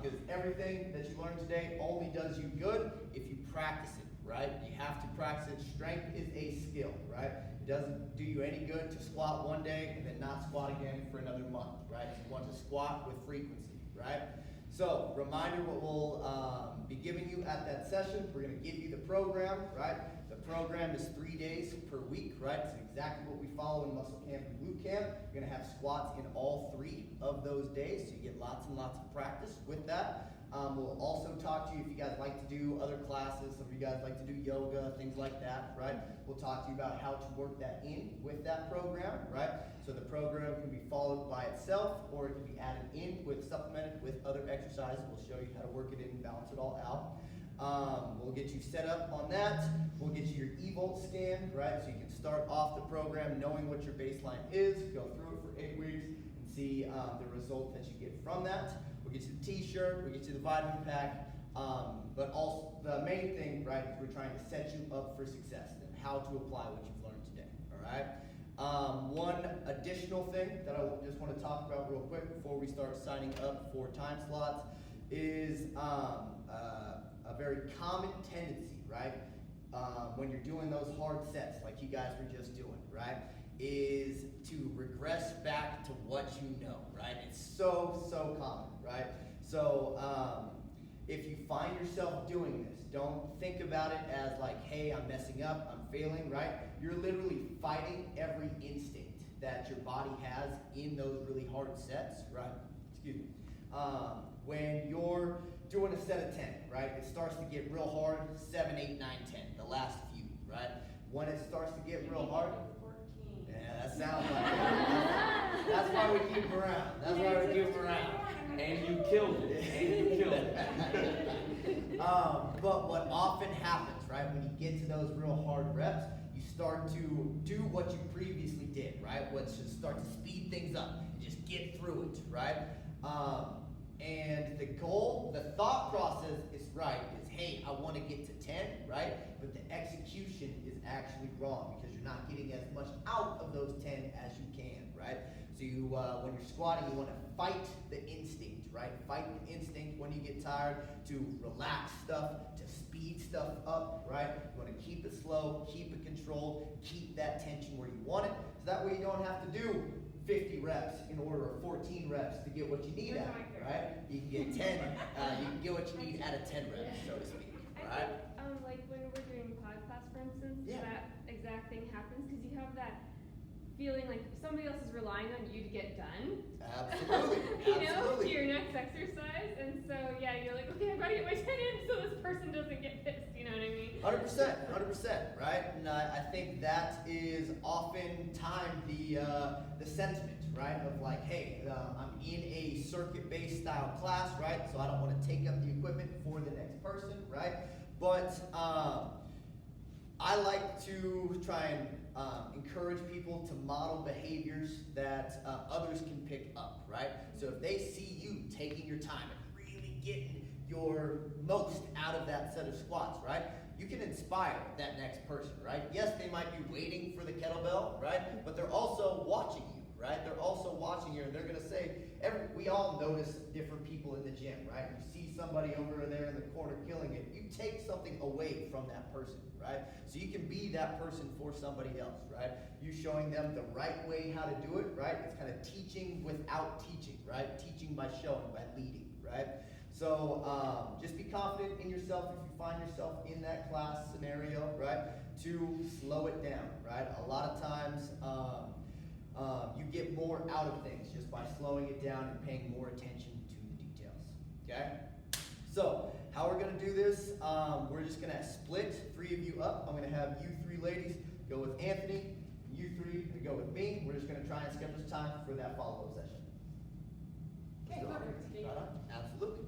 Speaker 1: Because everything that you learned today only does you good if you practice it, right? You have to practice it. Strength is a skill, right? It doesn't do you any good to squat one day and then not squat again for another month, right? You want to squat with frequency, right? So, reminder what we'll be giving you at that session. We're going to give you the program, right? The program is 3 days per week, right? It's exactly what we follow in Muscle Camp and Boot Camp. You're going to have squats in all 3 of those days, so you get lots and lots of practice with that. We'll also talk to you if you guys like to do other classes, some of you guys like to do yoga, things like that, right? We'll talk to you about how to work that in with that program, right? So the program can be followed by itself, or it can be added in supplemented with other exercises. We'll show you how to work it in and balance it all out. We'll get you set up on that. We'll get you your eVolt scan, right? So you can start off the program knowing what your baseline is, go through it for 8 weeks, and see the results that you get from that. We'll get you the t-shirt, we'll get you the vitamin pack, but also the main thing, right, is we're trying to set you up for success and how to apply what you've learned today, all right? One additional thing that I just want to talk about real quick before we start signing up for time slots is a very common tendency, right, when you're doing those hard sets like you guys were just doing, right, is to regress back to what you know, right? It's so common, right? So if you find yourself doing this, don't think about it as like, hey, I'm messing up, I'm failing, right? You're literally fighting every instinct that your body has in those really hard sets, right? Excuse me. When you're doing a set of 10, right? It starts to get real hard, 7, 8, 9, 10, the last few, right? When it starts to get real hard,
Speaker 4: 14.
Speaker 1: yeah, that sounds like it. That's why we keep them around. That's why we keep them around.
Speaker 2: And you killed it, and you killed it.
Speaker 1: But what often happens, right, when you get to those real hard reps, you start to do what you previously did, right? Which is start to speed things up and just get through it, right? And the goal, the thought process is right, is hey, I want to get to 10, right? But the execution is actually wrong because you're not getting as much out of those 10 as you can, right? So you, when you're squatting, you want to fight the instinct, right? Fight the instinct when you get tired to relax stuff, to speed stuff up, right? You want to keep it slow, keep it controlled, keep that tension where you want it. So that way you don't have to do 50 reps in order of 14 reps to get what you need out of it, right? You can get 10, you can get what you need out of 10 reps, so to speak, right?
Speaker 6: I think, like when we're doing pod class, for instance,
Speaker 1: Yeah.
Speaker 6: that exact thing happens because you have that feeling like somebody else is relying on you to get done.
Speaker 1: Absolutely,
Speaker 6: You know, to
Speaker 1: absolutely.
Speaker 6: your next exercise, and so yeah, you're like, okay, I've got to get my 10 in so this person doesn't get pissed. You know what I mean?
Speaker 1: 100%, right? And I think that is oftentimes the sentiment, right? Of like, hey, I'm in a circuit-based style class, right? So I don't want to take up the equipment for the next person, right? But I like to try and encourage people to model behaviors that others can pick up, right? So if they see you taking your time and really getting your most out of that set of squats, right? You can inspire that next person, right? Yes, they might be waiting for the kettlebell, right? But they're also watching you, right? They're also watching you, and they're gonna say, we all notice different people in the gym, right? You see somebody over there in the corner killing it, you take something away from that person, right? So you can be that person for somebody else, right? You showing them the right way how to do it, right? It's kind of teaching without teaching, right? Teaching by showing, by leading, right? So just be confident in yourself if you find yourself in that class scenario, right? To slow it down, right? A lot of times you get more out of things just by slowing it down and paying more attention to the details, okay? So how we're gonna do this, we're just gonna split 3 of you up. I'm gonna have you 3 ladies go with Anthony, you 3 to go with me. We're just gonna try and schedule time for that follow-up session.
Speaker 4: Okay, perfect.
Speaker 1: Right on. Absolutely.